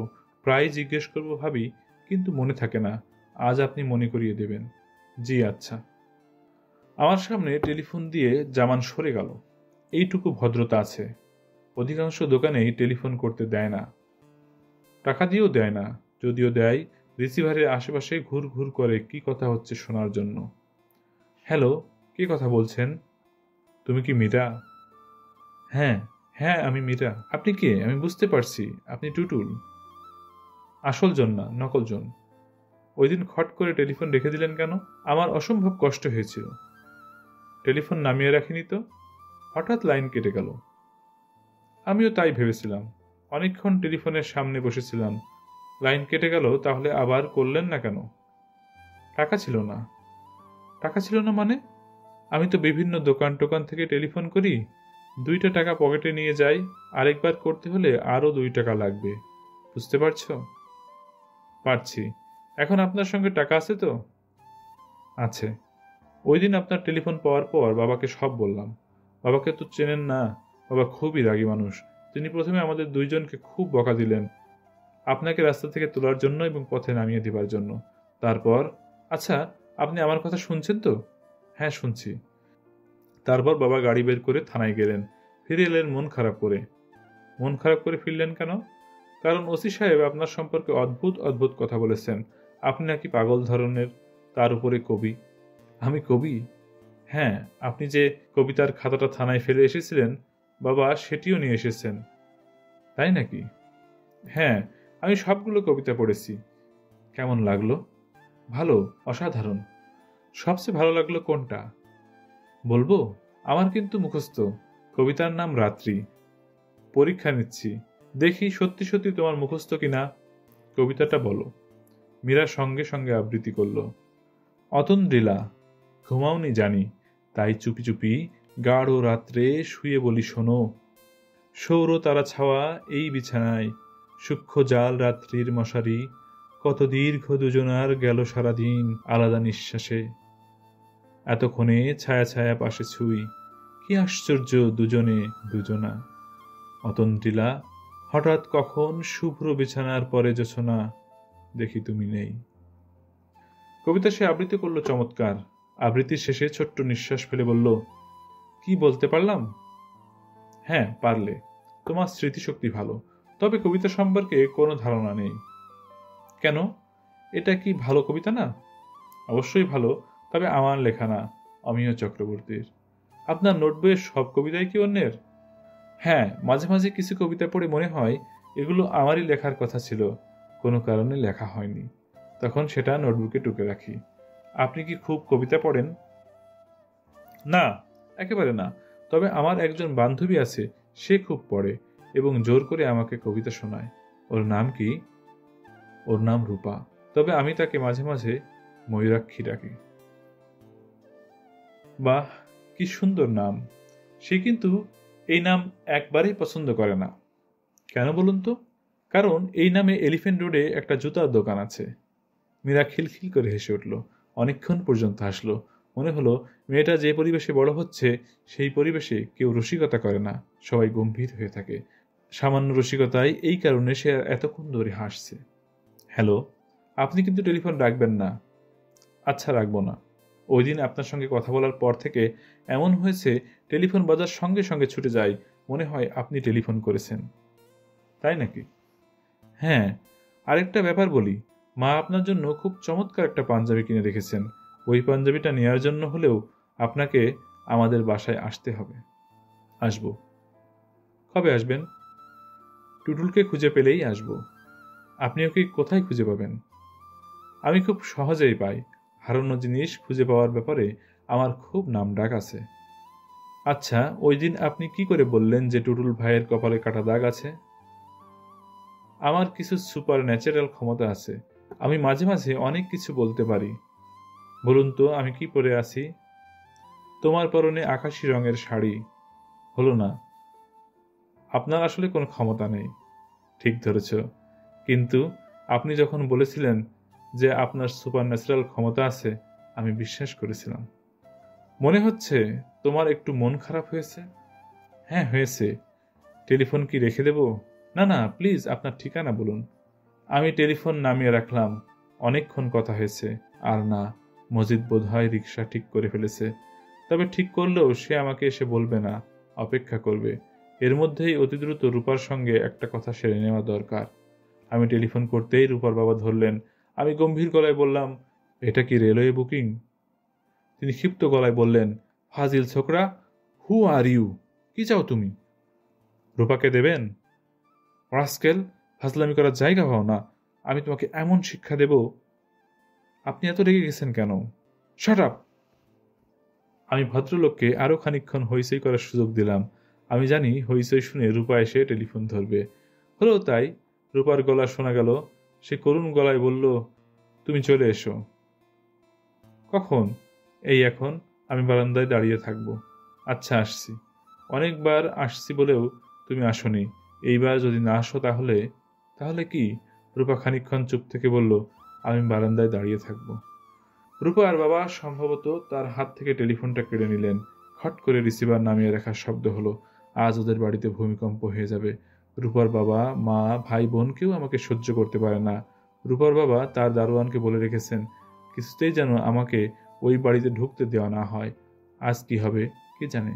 প্রায় জিজ্ঞেস করব ভাবি, কিন্তু মনে থাকে না। আজ আপনি মনে করিয়ে দেবেন। জি আচ্ছা। আমার সামনে টেলিফোন দিয়ে জামান সরে গেল। এইটুকু ভদ্রতা আছে, অধিকাংশ দোকানেই টেলিফোন করতে দেয় না, টাকা দিয়েও দেয় না। যদিও দেয়, রিসিভারের আশেপাশে ঘুর ঘুর করে কি কথা হচ্ছে শোনার জন্য। হ্যালো, কে কথা বলছেন? তুমি কি মীরা? হ্যাঁ, হ্যাঁ আমি মীরা। আপনি কে? আমি বুঝতে পারছি, আপনি টুটুল। আসল জন না, নকল জন। ওই দিন খট করে টেলিফোন রেখে দিলেন কেন? আমার অসম্ভব কষ্ট হয়েছিল। টেলিফোন নামিয়ে রাখিনি তো, হঠাৎ লাইন কেটে গেল। আমিও তাই ভেবেছিলাম। অনেকক্ষণ টেলিফোনের সামনে বসেছিলাম, লাইন কেটে গেল, তাহলে আবার করলেন না কেন? টাকা ছিল না। টাকা ছিল না মানে? আমি তো বিভিন্ন দোকান টোকান থেকে টেলিফোন করি, 2টা টাকা পকেটে নিয়ে যাই, আরেকবার করতে হলে আরও 2 টাকা লাগবে। বুঝতে পারছো? পারছি। এখন আপনার সঙ্গে টাকা আছে তো? আছে। ওই দিন আপনার টেলিফোন পাওয়ার পর বাবাকে সব বললাম। বাবাকে তো চেনেন না, বাবা খুবই রাগী মানুষ। তিনি প্রথমে আমাদের দুইজনকে খুব বকা দিলেন, আপনাকে রাস্তা থেকে তোলার জন্য এবং পথে নামিয়ে দেবার জন্য। তারপর, আচ্ছা, আপনি আমার কথা শুনছেন তো? হ্যাঁ, শুনছি। তারপর বাবা গাড়ি বের করে থানায় গেলেন, ফিরে এলেন মন খারাপ করে। মন খারাপ করে ফিরলেন কেন? কারণ ওসি সাহেব আপনার সম্পর্কে অদ্ভুত অদ্ভুত কথা বলেছেন। আপনি নাকি পাগল ধরনের, তার উপরে কবি। আমি কবি? হ্যাঁ, আপনি যে কবিতার খাতাটা থানায় ফেলে এসেছিলেন, বাবা সেটিও নিয়ে এসেছেন। তাই নাকি? হ্যাঁ, আমি সবগুলো কবিতা পড়েছি। কেমন লাগলো? ভালো, অসাধারণ। সবচেয়ে ভালো লাগলো কোনটা? বলবো? আমার কিন্তু মুখস্থ। কবিতার নাম রাত্রি। পরীক্ষা নিচ্ছি, দেখি সত্যি সত্যি তোমার মুখস্থ কিনা। কবিতাটা বলো। মীরা সঙ্গে সঙ্গে আবৃত্তি করল। অতন্দ্রিলা, ঘুমাওনি জানি, তাই চুপি চুপি গাঢ় রাত্রে শুয়ে বলি শোনো। সৌর তারা ছাওয়া এই বিছানায়, সূক্ষ্ম জাল রাত্রির মশারি, কত দীর্ঘ দুজনার গেল সারাদিন আলাদা নিঃশ্বাসে। এতক্ষণে ছায়া ছায়া পাশে ছুই, কি আশ্চর্য দুজনে দুজনা। অতন্দ্রিলা, হঠাৎ কখন শুভ্র বিছানার পরে জোছনা, দেখি তুমি নেই। কবিতা সে আবৃত্তি করল চমৎকার। আবৃত্তির শেষে ছোট্ট নিঃশ্বাস ফেলে বলল, কি বলতে পারলাম? হ্যাঁ, পারলে। তোমার স্মৃতিশক্তি ভালো, তবে কবিতা সম্পর্কে কোনো ধারণা নেই। কেন? এটা কি ভালো কবিতা না? অবশ্যই ভালো, তবে আমার লেখা না, অমিয় চক্রবর্তীর। আপনার নোটবইয়ের সব কবিতাই কি অন্যের? হ্যাঁ, মাঝে মাঝে কিছু কবিতা পড়ে মনে হয় এগুলো আমারই লেখার কথা ছিল, কোনো কারণে লেখা হয়নি, তখন সেটা নোটবুকে টুকে রাখি। আপনি কি খুব কবিতা পড়েন? না, একেবারে না। তবে আমার একজন বান্ধবী আছে, সে খুব পড়ে এবং জোর করে আমাকে কবিতা শোনায়। ওর নাম কি? ওর নাম রূপা। তবে আমি তাকে মাঝে মাঝে ময়ূরাক্ষী ডাকি। বাহ, কি সুন্দর নাম। সে কিন্তু এই নাম একবারেই পছন্দ করে না। কেন বলুন তো? কারণ এই নামে এলিফ্যান্ট রোডে একটা জুতার দোকান আছে। মীরা খিলখিল করে হেসে উঠল। অনেকক্ষণ পর্যন্ত হাসলো। মনে হলো মেয়েটা যে পরিবেশে বড় হচ্ছে সেই পরিবেশে কেউ রসিকতা করে না, সবাই গম্ভীর হয়ে থাকে। সামান্য রসিকতায় এই কারণে সে এতক্ষণ ধরে হাসছে। হ্যালো, আপনি কিন্তু টেলিফোন রাখবেন না। আচ্ছা, রাখবো না। ওই দিন আপনার সঙ্গে কথা বলার পর থেকে এমন হয়েছে, টেলিফোন বাজার সঙ্গে সঙ্গে ছুটে যায়, মনে হয় আপনি টেলিফোন করেছেন। তাই নাকি? হ্যাঁ, আরেকটা ব্যাপার বলি, মা আপনার জন্য খুব চমৎকার একটা পাঞ্জাবি কিনে রেখেছেন। ওই পাঞ্জাবিটা নেয়ার জন্য হলেও আপনাকে আমাদের বাসায় আসতে হবে। আসবো। কবে আসবেন? টুটুলকে খুঁজে পেলেই আসবো। আপনি ওকে কোথায় খুঁজে পাবেন? আমি খুব সহজেই পাই। হারানো জিনিস খুঁজে পাওয়ার ব্যাপারে আমার খুব নামডাক আছে। আচ্ছা, ওই দিন আপনি কি করে বললেন যে টুটুল ভাইয়ের কপালে কাটা দাগ আছে? আমার কিছু সুপার ন্যাচারাল ক্ষমতা আছে। আমি মাঝে মাঝে অনেক কিছু বলতে পারি। বলুন তো, আমি কি পরে আছি? তোমার পরনে আকাশি রঙের শাড়ি। হলো না? আপনার আসলে কোনো ক্ষমতা নেই। ঠিক ধরেছ। কিন্তু আপনি যখন বলেছিলেন যে আপনার সুপার ন্যাচারাল ক্ষমতা আছে, আমি বিশ্বাস করেছিলাম। মনে হচ্ছে তোমার একটু মন খারাপ হয়েছে। হ্যাঁ, হয়েছে। টেলিফোন কি রেখে দেব? না না, প্লিজ আপনার ঠিকানা বলুন। আমি টেলিফোন নামিয়ে রাখলাম। অনেকক্ষণ কথা হয়েছে। আর না, মজিদ বোধহয় রিকশা ঠিক করে ফেলেছে। তবে ঠিক করলেও সে আমাকে এসে বলবে না, অপেক্ষা করবে। এর মধ্যেই অতি দ্রুত রূপার সঙ্গে একটা কথা সেরে নেওয়া দরকার। আমি টেলিফোন করতেই রূপার বাবা ধরলেন। আমি গম্ভীর গলায় বললাম, এটা কি রেলওয়ে বুকিং? তিনি ক্ষিপ্ত গলায় বললেন, ফাজিল ছোকরা, হু আর ইউ? কি চাও তুমি? রূপাকে দেবেন? রাস্কেল, ফাজলামি করার জায়গা পাও না। আমি তোমাকে এমন শিক্ষা দেব। আপনি এত রেগে গেছেন কেন? Shut up! আমি ভদ্রলোককে আরো খানিকক্ষণ হইচই করার সুযোগ দিলাম। আমি জানি হইচই শুনে রূপা এসে টেলিফোন ধরবে। হলো তাই। রূপার গলা শোনা গেল। সে করুণ গলায় বলল, তুমি চলে এসো। কখন? এই এখন। আমি বারান্দায় দাঁড়িয়ে থাকব। আচ্ছা, আসছি। অনেকবার আসছি বলেও তুমি আসোনি। এইবার যদি না আসো তাহলে? তাহলে কি? রূপা খানিকক্ষণ চুপ থেকে বলল, আমি বারান্দায় দাঁড়িয়ে থাকব। রূপা আর বাবা সম্ভবত তার হাত থেকে টেলিফোনটা কেড়ে নিলেন। খট করে রিসিভার নামিয়ে রাখার শব্দ হলো। আজ ওদের বাড়িতে ভূমিকম্প হয়ে যাবে। রূপার বাবা, মা, ভাই বোন কেউ আমাকে সহ্য করতে পারে না। রূপার বাবা তার দারোয়ানকে বলে রেখেছেন কিছুতেই যেন আমাকে ওই বাড়িতে ঢুকতে দেওয়া না হয়। আজ কি হবে কে জানে।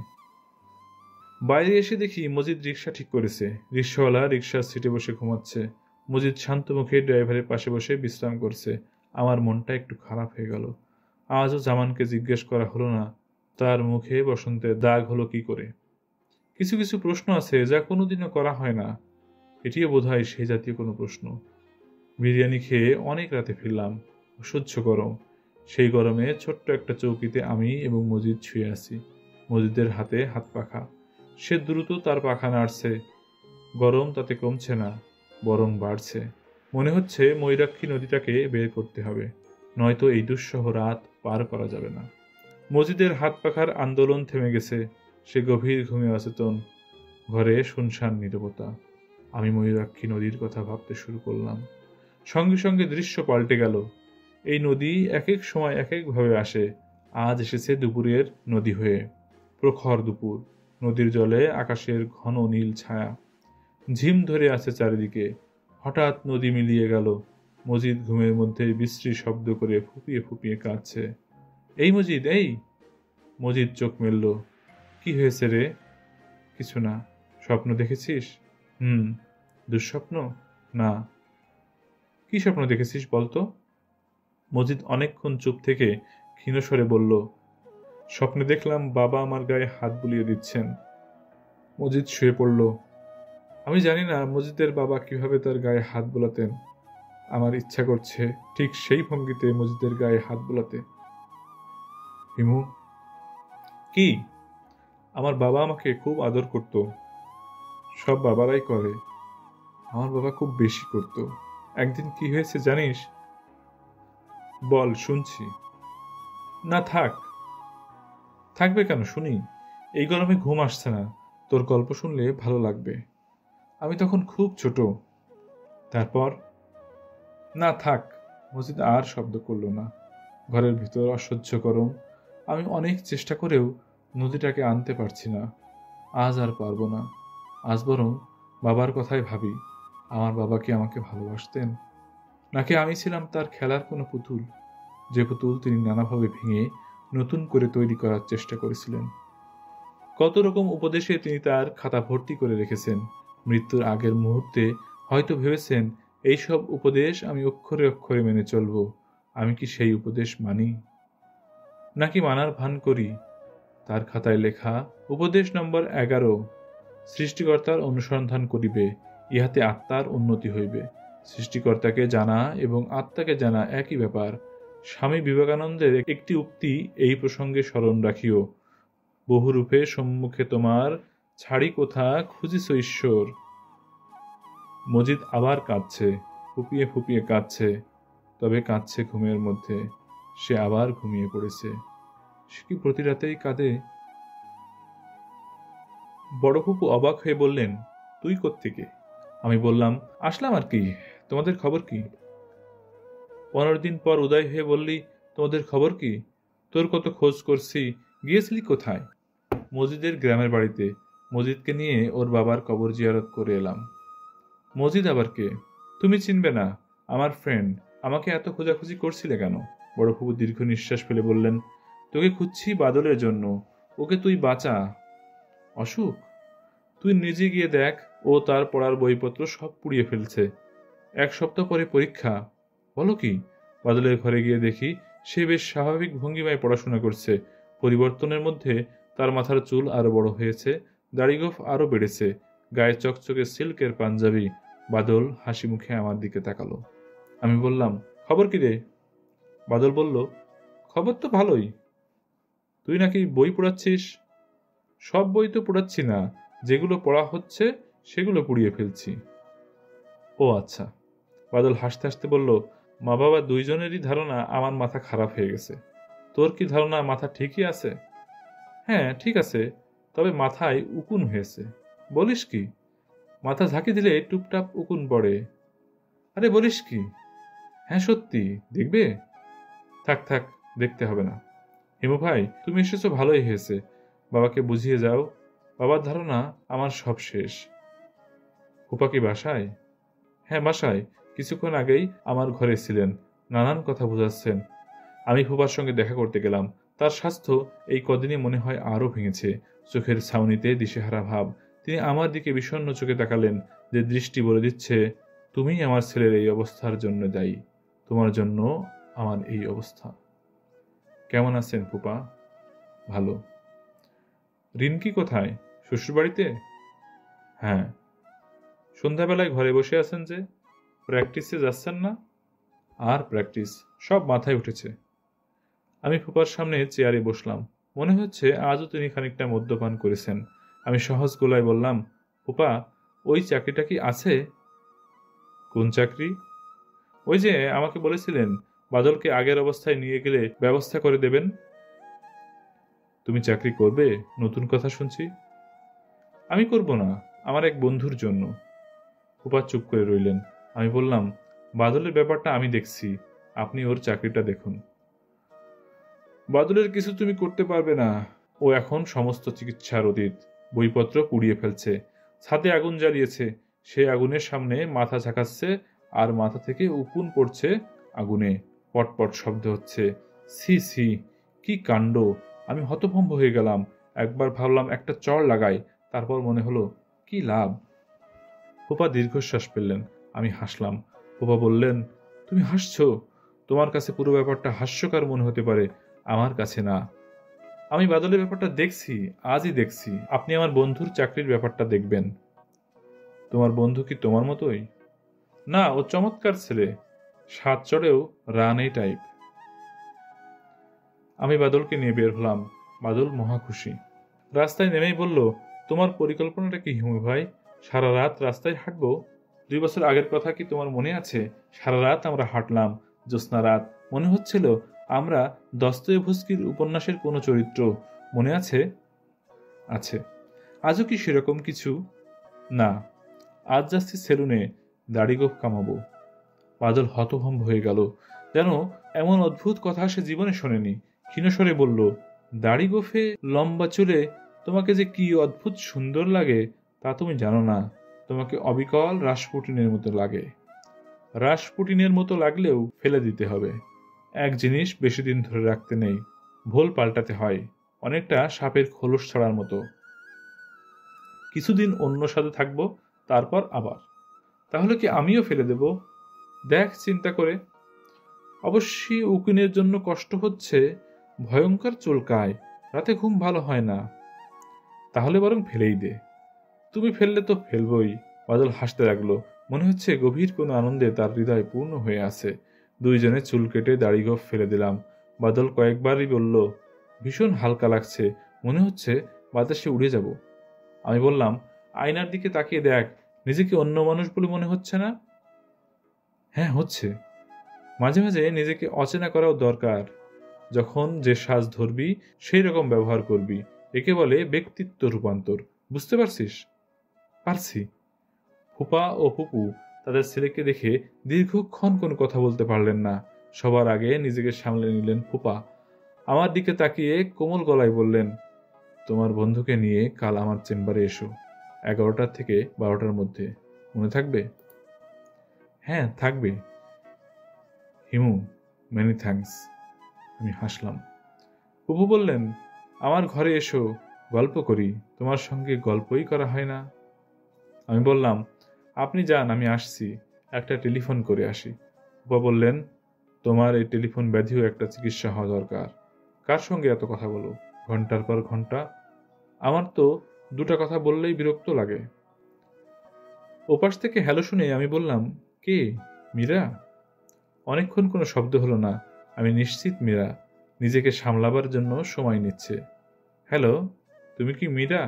বাইরে এসে দেখি মজিদ রিক্সা ঠিক করেছে। রিক্সাওয়ালা রিক্সার সিটে বসে ঘুমাচ্ছে। মজিদ শান্ত মুখে ড্রাইভারের পাশে বসে বিশ্রাম করছে। আমার মনটা একটু খারাপ হয়ে গেল। আজও জামানকে জিজ্ঞেস করা হলো না তার মুখে বসন্তের দাগ হলো কি করে। কিছু কিছু প্রশ্ন আছে যা কোনোদিনও করা হয় না। এটিও বোধহয় সেই জাতীয় কোনো প্রশ্ন। বিরিয়ানি খেয়ে অনেক রাতে ফিরলাম। অসহ্য গরম। সেই গরমে ছোট্ট একটা চৌকিতে আমি এবং মজিদ শুয়ে আছি। মজিদের হাতে হাত পাখা। সে দ্রুত তার পাখা নাড়ছে। গরম তাতে কমছে না, বরং বাড়ছে। মনে হচ্ছে ময়ূরাক্ষী নদীটাকে বের করতে হবে, নয়তো এই দুঃসহ রাত পার করা যাবে না। মজিদের হাত পাখার আন্দোলন থেমে গেছে। সে গভীর ঘুমে অচেতন। ঘরে শুনশান নীরবতা। আমি ময়ূরাক্ষী নদীর কথা ভাবতে শুরু করলাম। সঙ্গে সঙ্গে দৃশ্য পাল্টে গেল। এই নদী এক এক সময় এক একভাবে আসে। আজ এসেছে দুপুরের নদী হয়ে। প্রখর দুপুর। নদীর জলে আকাশের ঘন নীল ছায়া। ঝিম ধরে আছে চারিদিকে। হঠাৎ নদী মিলিয়ে গেল। মজিদ ঘুমের মধ্যে বিশ্রী শব্দ করে ফুপিয়ে ফুপিয়ে কাঁদছে। এই মজিদ, এই! মজিদ চোখ মেলল। কি হয়েছে রে? কিছু না। স্বপ্ন দেখেছিস? দুঃস্বপ্ন? না। কি স্বপ্ন দেখেছিস বলতো? মজিদ অনেকক্ষণ চুপ থেকে ক্ষীণস্বরে বলল, স্বপ্নে দেখলাম বাবা আমার গায়ে হাত বুলিয়ে দিচ্ছেন। মজিদ শুয়ে পড়ল। আমি জানি না মজিদের বাবা কিভাবে তার গায়ে হাত বোলাতেন। আমার ইচ্ছা করছে ঠিক সেই ভঙ্গিতে মজিদের গায়ে হাত বোলাতে। হিমু, কি? আমার বাবা আমাকে খুব আদর করত। সব বাবারাই করে। আমার বাবা খুব বেশি করত। একদিন কি হয়েছে জানিস? বল, শুনছি। না থাক। থাকবে কেন, শুনি। এই গরমে ঘুম আসছে না। তোর গল্প শুনলে ভালো লাগবে। আমি তখন খুব ছোট। তারপর? না থাক। মজিদ আর শব্দ করল না। ঘরের ভিতর অসহ্য গরম। আমি অনেক চেষ্টা করেও নদীটাকে আনতে পারছি না। আজ আর পারবো না। আজ বরং বাবার কথাই ভাবি। আমার বাবা কি আমাকে ভালোবাসতেন, নাকি আমি ছিলাম তার খেলার কোনো পুতুল, যে পুতুল তিনি নানাভাবে ভেঙে নতুন করে তৈরি করার চেষ্টা করেছিলেন। কত রকম উপদেশে তিনি তার খাতা ভর্তি করে রেখেছেন। মৃত্যুর আগের মুহূর্তে হয়তো ভেবেছেন এইসব উপদেশ আমি অক্ষরে অক্ষরে মেনে চলব। আমি কি সেই উপদেশ মানি, নাকি মানার ভান করি? তার খাতায় লেখা উপদেশ নম্বর 11, সৃষ্টিকর্তার অনুসন্ধান করিবে, ইহাতে আত্মার উন্নতি হইবে। সৃষ্টিকর্তাকে জানা এবং আত্মাকে জানা একই ব্যাপার। স্বামী বিবেকানন্দের একটি উক্তি এই প্রসঙ্গে স্মরণ রাখিও, বহুরূপে সম্মুখে তোমার, ছাড়ি কোথা খুঁজিছ ঈশ্বর। মজিদ আবার কাঁদছে, ফুপিয়ে ফুপিয়ে কাঁদছে। তবে কাঁদছে ঘুমের মধ্যে। সে আবার ঘুমিয়ে পড়েছে। সে কি প্রতি রাতেই কাঁদে? বড় ফুপু অবাক হয়ে বললেন, তুই কোত্থেকে? আমি বললাম, আসলাম আর কি। তোমাদের খবর কি? 15 দিন পর উদয় হয়ে বললি, তোমাদের খবর কি? তোর কত খোঁজ করছি। গিয়েছিলি কোথায়? মজিদের গ্রামের বাড়িতে। মজিদকে নিয়ে ওর বাবার কবর জিয়ারত করে এলাম। মজিদ আবার কে? তুমি চিনবে না, আমার ফ্রেন্ড। আমাকে এত খোঁজাখুঁজি করছিলে কেন? বড় ফুপু দীর্ঘ নিঃশ্বাস ফেলে বললেন, তোকে খুঁজছি বাদলের জন্য। ওকে তুই বাঁচা। অসুখ? তুই নিজে গিয়ে দেখ। ও তার পড়ার বইপত্র সব পুড়িয়ে ফেলছে। 1 সপ্তাহ পরে পরীক্ষা। বলো কি? বাদলের ঘরে গিয়ে দেখি সে বেশ স্বাভাবিক ভঙ্গিমায় পড়াশোনা করছে। পরিবর্তনের মধ্যে তার মাথার চুল আরো বড় হয়েছে, দাড়িগোফ আরো বেড়েছে, গায়ে চকচকে সিল্কের পাঞ্জাবি। বাদল হাসি মুখে আমার দিকে তাকালো। আমি বললাম, খবর কি রে? বাদল বলল, খবর তো ভালোই। তুই নাকি বই পড়াচ্ছিস? সব বই তো পড়াচ্ছি না, যেগুলো পড়া হচ্ছে সেগুলো পুড়িয়ে ফেলছি। ও আচ্ছা। বাদল হাসতে হাসতে বলল, মা বাবা দুইজনেরই ধারণা আমার মাথা খারাপ হয়ে গেছে। তোর কি ধারণা মাথা ঠিকই আছে? হ্যাঁ ঠিক আছে, তবে মাথায় উকুন হয়েছে। বলিস কি? মাথা ঝাঁকি দিলে টুপটাপ উকুন পড়ে। আরে বলিস কি? হ্যাঁ সত্যি। দেখবে? থাক থাক, দেখতে হবে না। হিমু ভাই, তুমি এসেছো ভালোই হয়েছে। বাবাকে বুঝিয়ে যাও। বাবার ধারণা আমার সব শেষ। ফুপা কি বাসায়? হ্যাঁ, বাসায়। কিছুক্ষণ আগেই আমার ঘরে ছিলেন, নানান কথা বোঝাচ্ছেন। আমি ফুপার সঙ্গে দেখা করতে গেলাম। তার স্বাস্থ্য এই কদিনে মনে হয় আরও ভেঙেছে। চোখের ছাউনিতে দিশেহারা ভাব। তিনি আমার দিকে বিষণ্ণ চোখে তাকালেন, যে দৃষ্টি বলে দিচ্ছে, তুমিই আমার ছেলের এই অবস্থার জন্য দায়ী। তোমার জন্য আমার এই অবস্থা। কেমন আছেন ফুপা? ভালো। রিনকি কোথায়? শ্বশুরবাড়িতে? হ্যাঁ। সন্ধ্যাবেলায় ঘরে বসে আছেন যে? প্র্যাকটিসে যাচ্ছেন না? আর প্র্যাকটিস, সব মাথায় উঠেছে। আমি ফুপার সামনে চেয়ারে বসলাম। মনে হচ্ছে আজও তিনি খানিকটা মদ্যপান করেছেন। আমি সহজ গলায় বললাম, ফুপা, ওই চাকরিটা কি আছে? কোন চাকরি? ওই যে আমাকে বলেছিলেন বাদলকে আগের অবস্থায় নিয়ে গেলে ব্যবস্থা করে দেবেন। তুমি চাকরি করবে? নতুন কথা শুনছি। আমি করব না, আমার এক বন্ধুর জন্য। ফুপা চুপ করে রইলেন। আমি বললাম, বাদলের ব্যাপারটা আমি দেখছি, আপনি ওর চাকরিটা দেখুন। বাদলের কিছু তুমি করতে পারবে না। ও এখন সমস্ত চিকিৎসার অতীত। বইপত্র পুড়িয়ে ফেলছে, ছাদে আগুন জ্বালিয়েছে, সে আগুনের সামনে মাথা ঝাঁকাচ্ছে, আর মাথা থেকে উকুন পড়ছে আগুনে, পটপট শব্দ হচ্ছে। সি সি, কি কাণ্ড! আমি হতভম্ব হয়ে গেলাম। একবার ভাবলাম একটা চড় লাগাই, তারপর মনে হলো, কি লাভ? ফুপা দীর্ঘশ্বাস ফেললেন। আমি হাসলাম। ফুপা বললেন, তুমি হাসছো? তোমার কাছে পুরো ব্যাপারটা হাস্যকর মনে হতে পারে, আমার কাছে না। আমি বাদলের ব্যাপারটা দেখছি, আজই দেখছি। আপনি আমার বন্ধুর চাকরির ব্যাপারটা দেখবেন। তোমার বন্ধু কি তোমার মতোই? না, ও চমৎকার ছেলে, সাত চড়েও রানেই টাইপ। আমি বাদলকে নিয়ে বের হলাম। বাদল মহা খুশি। রাস্তায় নেমেই বলল, তোমার পরিকল্পনাটা কি হিমু ভাই? সারা রাত রাস্তায় হাঁটবো? 2 বছর আগের কথা কি তোমার মনে আছে? সারা রাত আমরা হাঁটলাম, জ্যোৎস্না রাত। মনে হচ্ছিল আমরা দস্তয়েভস্কির উপন্যাসের কোনো চরিত্র। মনে আছে? আছে। আজও কি সেরকম কিছু? না, আজ যাচ্ছি সেলুনে, দাড়ি গোঁফ কামাবো। বাদল হতভম্ব হয়ে গেল, যেন এমন অদ্ভুত কথা সে জীবনে শোনেনি। ক্ষীণস্বরে বলল, দাড়ি গোঁফে লম্বা চুলে তোমাকে যে কি অদ্ভুত সুন্দর লাগে তা তুমি জানো না। তোমাকে অবিকল রাসপুটিনের মতো লাগে। রাসপুটিনের মতো লাগলেও ফেলে দিতে হবে। এক জিনিস বেশি দিন ধরে রাখতে নেই, ভোল পাল্টাতে হয়, অনেকটা সাপের খোলস ছাড়ার মতো। কিছুদিন অন্য স্বাদে থাকবো, তারপর আবার। তাহলে কি আমিও ফেলে দেব? দেখ চিন্তা করে। অবশ্যই উকিনের জন্য কষ্ট হচ্ছে, ভয়ঙ্কর চুলকায়, রাতে ঘুম ভালো হয় না। তাহলে বরং ফেলেই দে। তুমি ফেললে তো ফেলবই। বাদল হাসতে লাগলো। মনে হচ্ছে গভীর কোনো আনন্দে তার হৃদয় পূর্ণ হয়ে আছে। দুইজনে চুল কেটে দাড়ি গোঁফ ফেলে দিলাম। বাদল কয়েকবারই বলল, ভীষণ হালকা লাগছে, মনে হচ্ছে বাতাসে উড়ে যাব। আমি বললাম, আয়নার দিকে তাকিয়ে দেখ, নিজেকে অন্য মানুষ বলে মনে হচ্ছে না? হ্যাঁ, হচ্ছে। মাঝে মাঝে নিজেকে অচেনা করাও দরকার। যখন যে সাজ ধরবি সেই রকম ব্যবহার করবি, একে বলে ব্যক্তিত্ব রূপান্তর। বুঝতে পারছিস? পারছি। ফুপা ও ফুপু তাদের ছেলেকে দেখে দীর্ঘক্ষণ কোনো কথা বলতে পারলেন না। সবার আগে নিজেকে সামলে নিলেন ফুপা। আমার দিকে তাকিয়ে কোমল গলায় বললেন, তোমার বন্ধুকে নিয়ে কাল আমার চেম্বারে এসো, 11টা থেকে 12টার মধ্যে। মনে থাকবে? হ্যাঁ, থাকবে হিমু, মেনি থ্যাঙ্কস। আমি হাসলাম। ফুপু বললেন, আমার ঘরে এসো, গল্প করি। তোমার সঙ্গে গল্পই করা হয় না। আমি বললাম, আপনি যান, আমি আসছি, একটা টেলিফোন করে আসি। ফুপা বললেন, তোমার এই টেলিফোন ব্যাধিও একটা চিকিৎসা হওয়া দরকার। কার সঙ্গে এত কথা বলো, ঘন্টার পর ঘন্টা? আমার তো 2টা কথা বললেই বিরক্ত লাগে। ওপাশ থেকে হ্যালো শুনে আমি বললাম, কে? মীরা? অনেকক্ষণ কোনো শব্দ হলো না। আমি নিশ্চিত মীরা নিজেকে সামলাবার জন্য সময় নিচ্ছে। হ্যালো, তুমি কি মীরা?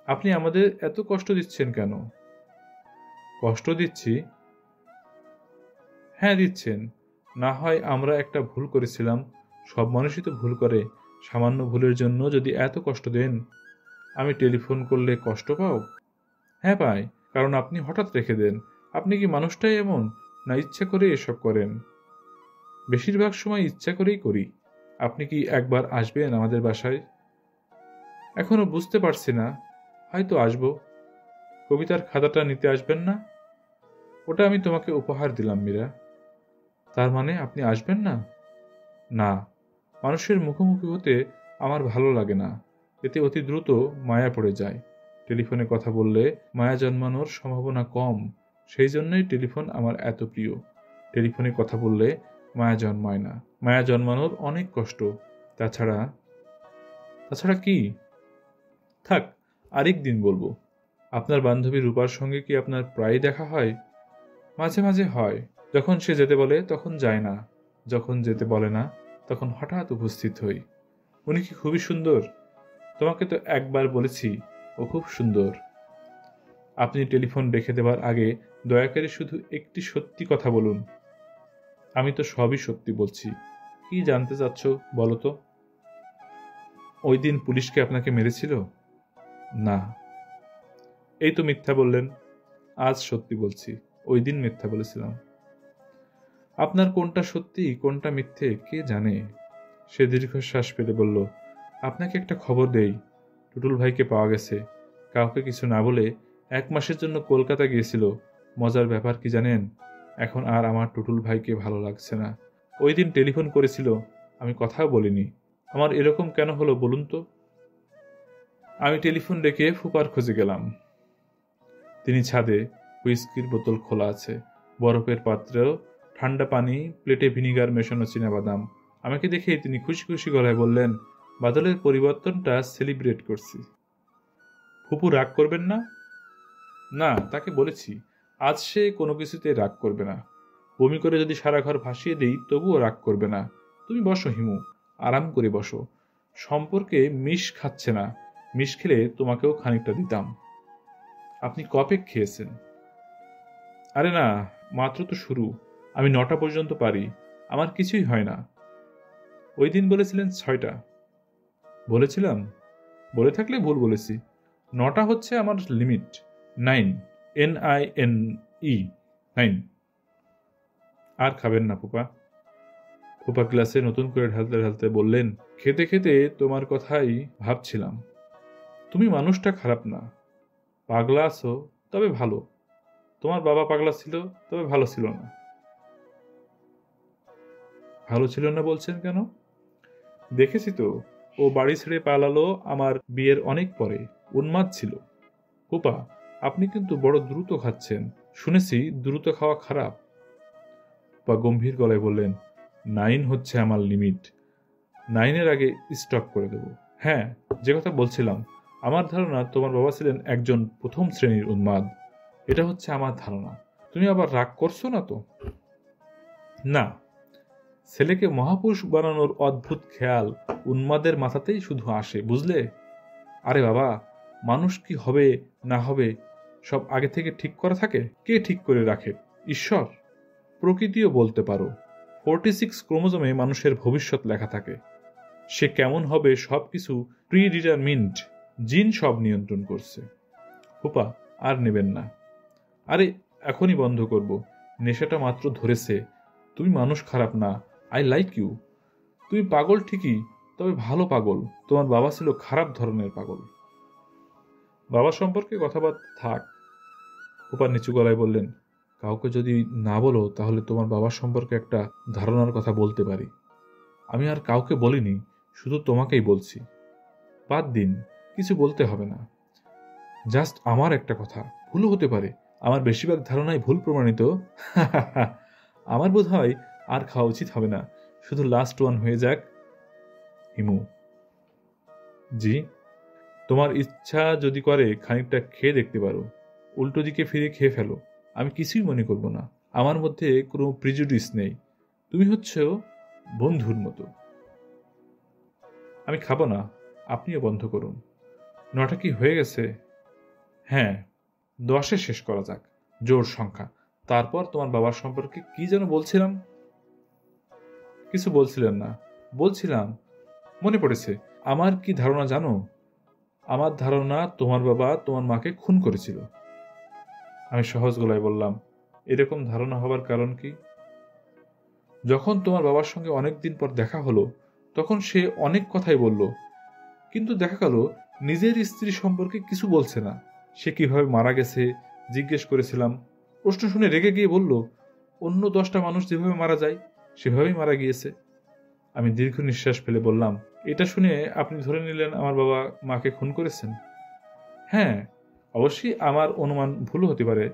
আপনি আমাদের এত কষ্ট দিচ্ছেন কেন? কষ্ট দিচ্ছি? হ্যাঁ, দিচ্ছেন। না হয় আমরা একটা ভুল করেছিলাম। সব মানুষই তো ভুল করে। সামান্য ভুলের জন্য যদি এত কষ্ট দেন। আমি টেলিফোন করলে কষ্ট পাও? হ্যাঁ, পাই, কারণ আপনি হঠাৎ রেখে দেন। আপনি কি মানুষটাই এমন, না ইচ্ছা করে এসব করেন? বেশিরভাগ সময় ইচ্ছা করেই করি। আপনি কি একবার আসবেন আমাদের বাসায়? এখনো বুঝতে পারছি না, হয়তো আসবো। কবিতার খাতাটা নিতে আসবেন না? ওটা আমি তোমাকে উপহার দিলাম মীরা। তার মানে আপনি আসবেন না? না, মানুষের মুখোমুখি হতে আমার ভালো লাগে না, এতে অতি দ্রুত মায়া পড়ে যায়। টেলিফোনে কথা বললে মায়া জন্মানোর সম্ভাবনা কম, সেই জন্যই টেলিফোন আমার এত প্রিয়। টেলিফোনে কথা বললে মায়া জন্মায় না, মায়া জন্মানোর অনেক কষ্ট। তাছাড়া তাছাড়া কি? থাক, আরেক দিন বলবো। আপনার বান্ধবী রূপার সঙ্গে কি আপনার প্রায় দেখা হয়? মাঝে মাঝে হয়। যখন সে যেতে বলে তখন যায় না, যখন যেতে বলে না তখন হঠাৎ উপস্থিত হই। উনি কি খুবই সুন্দর? তোমাকে তো একবার বলেছি ও খুব সুন্দর। আপনি টেলিফোন রেখে দেবার আগে দয়া করে শুধু একটি সত্যি কথা বলুন। আমি তো সবই সত্যি বলছি। কি জানতে চাচ্ছ বলো তো? ওই দিন পুলিশকে আপনাকে মেরেছিল? না। এই তো মিথ্যা বললেন। আজ সত্যি বলছি, ওই দিন মিথ্যা বলেছিলাম। আপনার কোনটা সত্যি কোনটা মিথ্যে কে জানে? সে দীর্ঘশ্বাস ফেলে বলল, আপনাকে একটা খবর দেই, টুটুল ভাইকে পাওয়া গেছে। কাউকে কিছু না বলে 1 মাসের জন্য কলকাতা গিয়েছিল। মজার ব্যাপার কি জানেন? এখন আর আমার টুটুল ভাইকে ভালো লাগছে না। ওই দিন টেলিফোন করেছিল, আমি কথাও বলিনি। আমার এরকম কেন হলো বলুন তো? আমি টেলিফোন রেখে ফুপার খোঁজে গেলাম। তিনি ছাদে, হুইস্কির বোতল খোলা আছে, বরফের পাত্রেও ঠান্ডা পানি, প্লেটে ভিনিগার মেশানো চীনাবাদাম। আমাকে দেখেই তিনি খুশি খুশি গলায় বললেন, বাদলের পরিবর্তনটা সেলিব্রেট করছি। ফুপু রাগ করবেন না? না, তাকে বলেছি আজ সে কোনো কিছুতে রাগ করবে না। বমি করে যদি সারা ঘর ভাসিয়ে দেই তবুও রাগ করবে না। তুমি বসো হিমু, আরাম করে বসো। সম্পর্কে মিশ খাচ্ছে না, মিশ খেলে তোমাকেও খানিকটা দিতাম। আপনি কপে খেয়েছেন? আরে না, মাত্র তো শুরু। আমি 9টা পর্যন্ত পারি, আমার কিছুই হয় না। ওই দিন বলেছিলেন 6টা। বলেছিলাম? বলে থাকলে ভুল বলেছি। 9টা হচ্ছে আমার লিমিট। 9, NINE, 9। আর খাবেন না ফুপা? ফুপা গ্লাসে নতুন করে ঢালতে ঢালতে বললেন, খেতে খেতে তোমার কথাই ভাবছিলাম। তুমি মানুষটা খারাপ না, পাগলা আছো তবে ভালো। তোমার বাবা পাগলা ছিল, তবে ভালো ছিল না। ভালো ছিল না বলছেন কেন? দেখেছি তো, ও বাড়ি ছেড়ে পালালো আমার বিয়ের অনেক পরে। উন্মাদ ছিল। ফুপা, আপনি কিন্তু বড় দ্রুত খাচ্ছেন। শুনেছি দ্রুত খাওয়া খারাপ। ফুপা গম্ভীর গলায় বললেন, 9 হচ্ছে আমার লিমিট। 9-এর আগে স্টপ করে দেব। হ্যাঁ, যে কথা বলছিলাম, আমার ধারণা তোমার বাবা ছিলেন একজন প্রথম শ্রেণীর উন্মাদ। এটা হচ্ছে আমার ধারণা। তুমি আবার রাগ করছো না তো? না, ছেলেকে মহাপুরুষ বানানোর অদ্ভুত খেয়াল উন্মাদের মাথাতেই শুধু আসে, বুঝলে? আরে বাবা, মানুষ কি হবে না হবে সব আগে থেকে ঠিক করা থাকে? কে ঠিক করে রাখে? ঈশ্বর। প্রকৃতিও বলতে পারো। 46 ক্রোমোজোমে মানুষের ভবিষ্যৎ লেখা থাকে। সে কেমন হবে সবকিছু প্রি-ডিটারমিন্ড। জিন সব নিয়ন্ত্রণ করছে। ফুপা, আর নেবেন না। আরে, এখনই বন্ধ করব। নেশাটা মাত্র ধরেছে। তুমি মানুষ খারাপ না। I like you. তুমি পাগল ঠিকই, তবে ভালো পাগল। তোমার বাবা ছিল খারাপ ধরনের পাগল। বাবা সম্পর্কে কথাবার্তা থাক। ফুপা নিচু গলায় বললেন, কাউকে যদি না বলো তাহলে তোমার বাবার সম্পর্কে একটা ধারণার কথা বলতে পারি। আমি আর কাউকে বলিনি, শুধু তোমাকেই বলছি। বাদ দিন, কিছু বলতে হবে না। জাস্ট আমার একটা কথা, ভুলও হতে পারে। আমার বেশিরভাগ ধারণাই ভুল প্রমাণিত। আমার বোধ হয় আর খাওয়া উচিত হবে না, শুধু লাস্ট ওয়ান হয়ে যাক। হিমু, জি? তোমার ইচ্ছা যদি করে খানিকটা খেয়ে দেখতে পারো। উল্টো দিকে ফিরে খেয়ে ফেলো, আমি কিছুই মনে করব না। আমার মধ্যে কোনো প্রিজুডিস নেই। তুমি হচ্ছে বন্ধুর মতো। আমি খাবো না, আপনিও বন্ধ করুন। 9টা কি হয়ে গেছে? হ্যাঁ, 10-এ শেষ করা যাক, জোড় সংখ্যা। তারপর তোমার বাবার সম্পর্কে কি যেন বলছিলাম? কিছু বলছিলেন না। বলছিলাম, মনে পড়েছে। আমার কি ধারণা জানো? আমার ধারণা তোমার বাবা তোমার মাকে খুন করেছিল। আমি সহজ গলায় বললাম, এরকম ধারণা হবার কারণ কি? যখন তোমার বাবার সঙ্গে অনেকদিন পর দেখা হলো তখন সে অনেক কথাই বলল, কিন্তু দেখা গেল নিজের স্ত্রী সম্পর্কে কিছু বলছে না। সে কিভাবে মারা গেছে জিজ্ঞেস করেছিলাম। প্রশ্ন শুনে রেগে গিয়ে বলল, অন্য 10টা মানুষ যেভাবে মারা যায় সেভাবেই মারা গিয়েছে। আমি দীর্ঘ নিঃশ্বাস ফেলে বললাম, এটা শুনে আপনি ধরে নিলেন আমার বাবা মাকে খুন করেছেন? হ্যাঁ, অবশ্যই আমার অনুমান ভুল হতে পারে।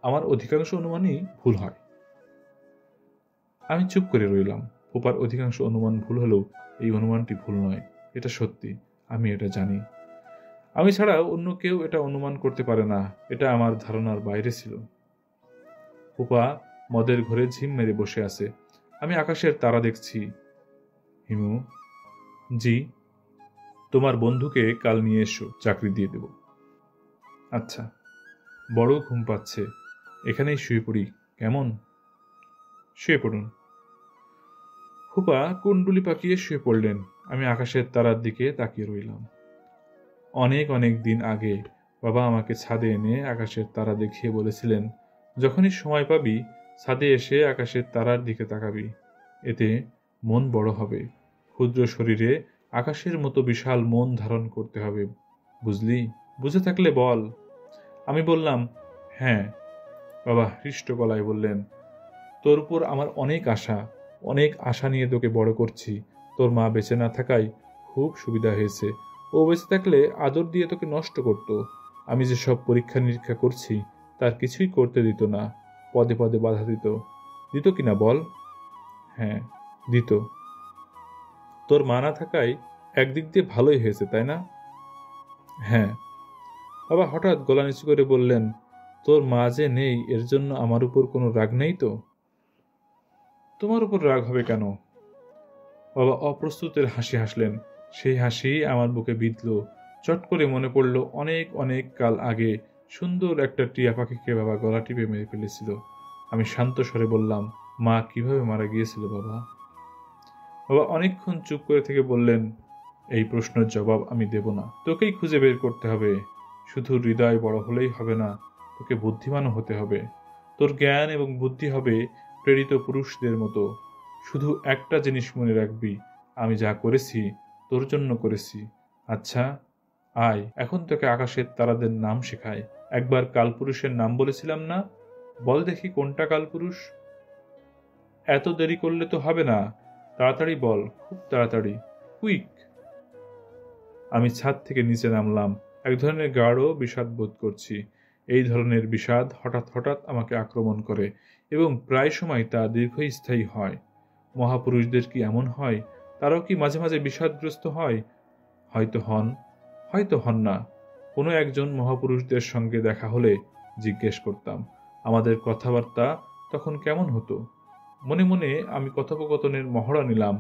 আমার অধিকাংশ অনুমানই ভুল হয়। আমি চুপ করে রইলাম। ফুপার অধিকাংশ অনুমান ভুল হলেও এই অনুমানটি ভুল নয়, এটা সত্যি। আমি এটা জানি। আমি ছাড়া অন্য কেউ এটা অনুমান করতে পারে না। এটা আমার ধারণার বাইরে ছিল। ফুপা মদের ঘরে ঝিম মেরে বসে আছে। আমি আকাশের তারা দেখছি। হিমু, জি? তোমার বন্ধুকে কাল নিয়ে এসো, চাকরি দিয়ে দেব। আচ্ছা। বড় ঘুম পাচ্ছে, এখানেই শুয়ে পড়ি কেমন? শুয়ে পড়ুন। ফুপা কুণ্ডুলি পাকিয়ে শুয়ে পড়লেন। আমি আকাশের তারার দিকে তাকিয়ে রইলাম। অনেক অনেক দিন আগে বাবা আমাকে ছাদে এনে আকাশের তারা দেখিয়ে বলেছিলেন, যখনই সময় পাবি ছাদে এসে আকাশের তারার দিকে তাকাবি, এতে মন বড় হবে। ক্ষুদ্র শরীরে আকাশের মতো বিশাল মন ধারণ করতে হবে, বুঝলি? বুঝে থাকলে বল। আমি বললাম, হ্যাঁ। বাবা হৃষ্ট গলায় বললেন, তোর উপর আমার অনেক আশা নিয়ে তোকে বড় করছি। তোর মা বেঁচে না থাকায় খুব সুবিধা হয়েছে। ও বেঁচে থাকলে আদর দিয়ে তোকে নষ্ট করত। আমি যে সব পরীক্ষা নিরীক্ষা করছি তার কিছুই করতে দিত না, পদে পদে বাধা দিত। দিত কিনা বল? হ্যাঁ, দিত। তোর মা না থাকায় একদিক দিয়ে ভালোই হয়েছে, তাই না? হ্যাঁ। বাবা হঠাৎ গলা নিচু করে বললেন, তোর মা যে নেই এর জন্য আমার উপর কোনো রাগ নেই তো? তোমার উপর রাগ হবে কেন? বাবা অপ্রস্তুতের হাসি হাসলেন। সেই হাসি আমার বুকে বিঁধল। চট করে মনে পড়ল অনেক অনেক কাল আগে সুন্দর একটা টিয়া পাখিকে বাবা গলা টিপে মেরে ফেলেছিল। আমি শান্ত স্বরে বললাম, মা কিভাবে মারা গিয়েছিল বাবা? বাবা অনেকক্ষণ চুপ করে থেকে বললেন, এই প্রশ্নের জবাব আমি দেব না। তোকেই খুঁজে বের করতে হবে। শুধু হৃদয় বড় হলেই হবে না, তোকে বুদ্ধিমানও হতে হবে। তোর জ্ঞান এবং বুদ্ধি হবে প্রেরিত পুরুষদের মতো। শুধু একটা জিনিস মনে রাখবি, আমি যা করেছি তোর জন্য করেছি। আচ্ছা, আয় এখন তোকে আকাশের তারাদের নাম শেখায়। একবার কালপুরুষের নাম বলেছিলাম না? বল দেখি কোনটা কালপুরুষ? এত দেরি করলে তো হবে না, তাড়াতাড়ি বল, খুব তাড়াতাড়ি, কুইক। আমি ছাদ থেকে নিচে নামলাম। এক ধরনের গাঢ় বিষাদ বোধ করছি। এই ধরনের বিষাদ হঠাৎ হঠাৎ আমাকে আক্রমণ করে এবং প্রায় সময় তা দীর্ঘস্থায়ী হয়। মহাপুরুষদের কি এমন হয়? তারাও কি মাঝে মাঝে বিষাদগ্রস্ত হয়? হয়তো হন, হয়তো হন না। কোনো একজন মহাপুরুষদের সঙ্গে দেখা হলে জিজ্ঞেস করতাম, আমাদের কথাবার্তা তখন কেমন হতো। মনে মনে আমি কথোপকথনের মহড়া নিলাম।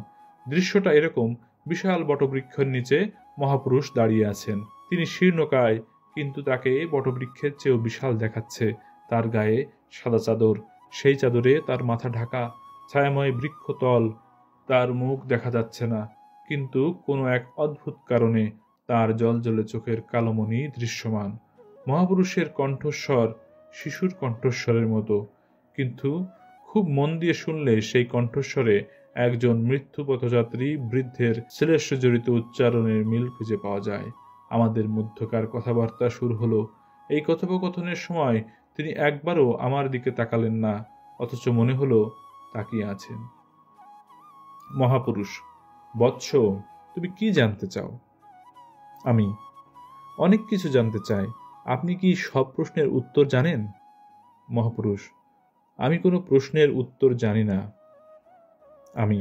দৃশ্যটা এরকম, বিশাল বটবৃক্ষের নিচে মহাপুরুষ দাঁড়িয়ে আছেন। তিনি শীর্ণকায়, কিন্তু তাকে বটবৃক্ষের চেয়েও বিশাল দেখাচ্ছে। তার গায়ে সাদা চাদর, সেই চাদরে তার মাথা ঢাকা। ছায়াময় বৃক্ষতল, তার মুখ দেখা যাচ্ছে না, কিন্তু কোনো এক অদ্ভুত কারণে তার জ্বলজ্বলে চোখের কালোমণি দৃশ্যমান। মহাপুরুষের কণ্ঠস্বর শিশুর কণ্ঠস্বরের মতো, কিন্তু খুব মন দিয়ে শুনলে সেই কণ্ঠস্বরে একজন মৃত্যুপথযাত্রী বৃদ্ধের শ্লেষজড়িত উচ্চারণের মিল খুঁজে পাওয়া যায়। আমাদের মধ্যকার কথাবার্তা শুরু হলো। এই কথোপকথনের সময় তিনি একবারও আমার দিকে তাকালেন না, অথচ মনে হলো তাকিয়ে আছেন। মহাপুরুষ, বৎস, তুমি কি জানতে চাও? আমি, অনেক কিছু জানতে চাই। আপনি কি সব প্রশ্নের উত্তর জানেন? মহাপুরুষ, আমি কোনো প্রশ্নের উত্তর জানি না। আমি,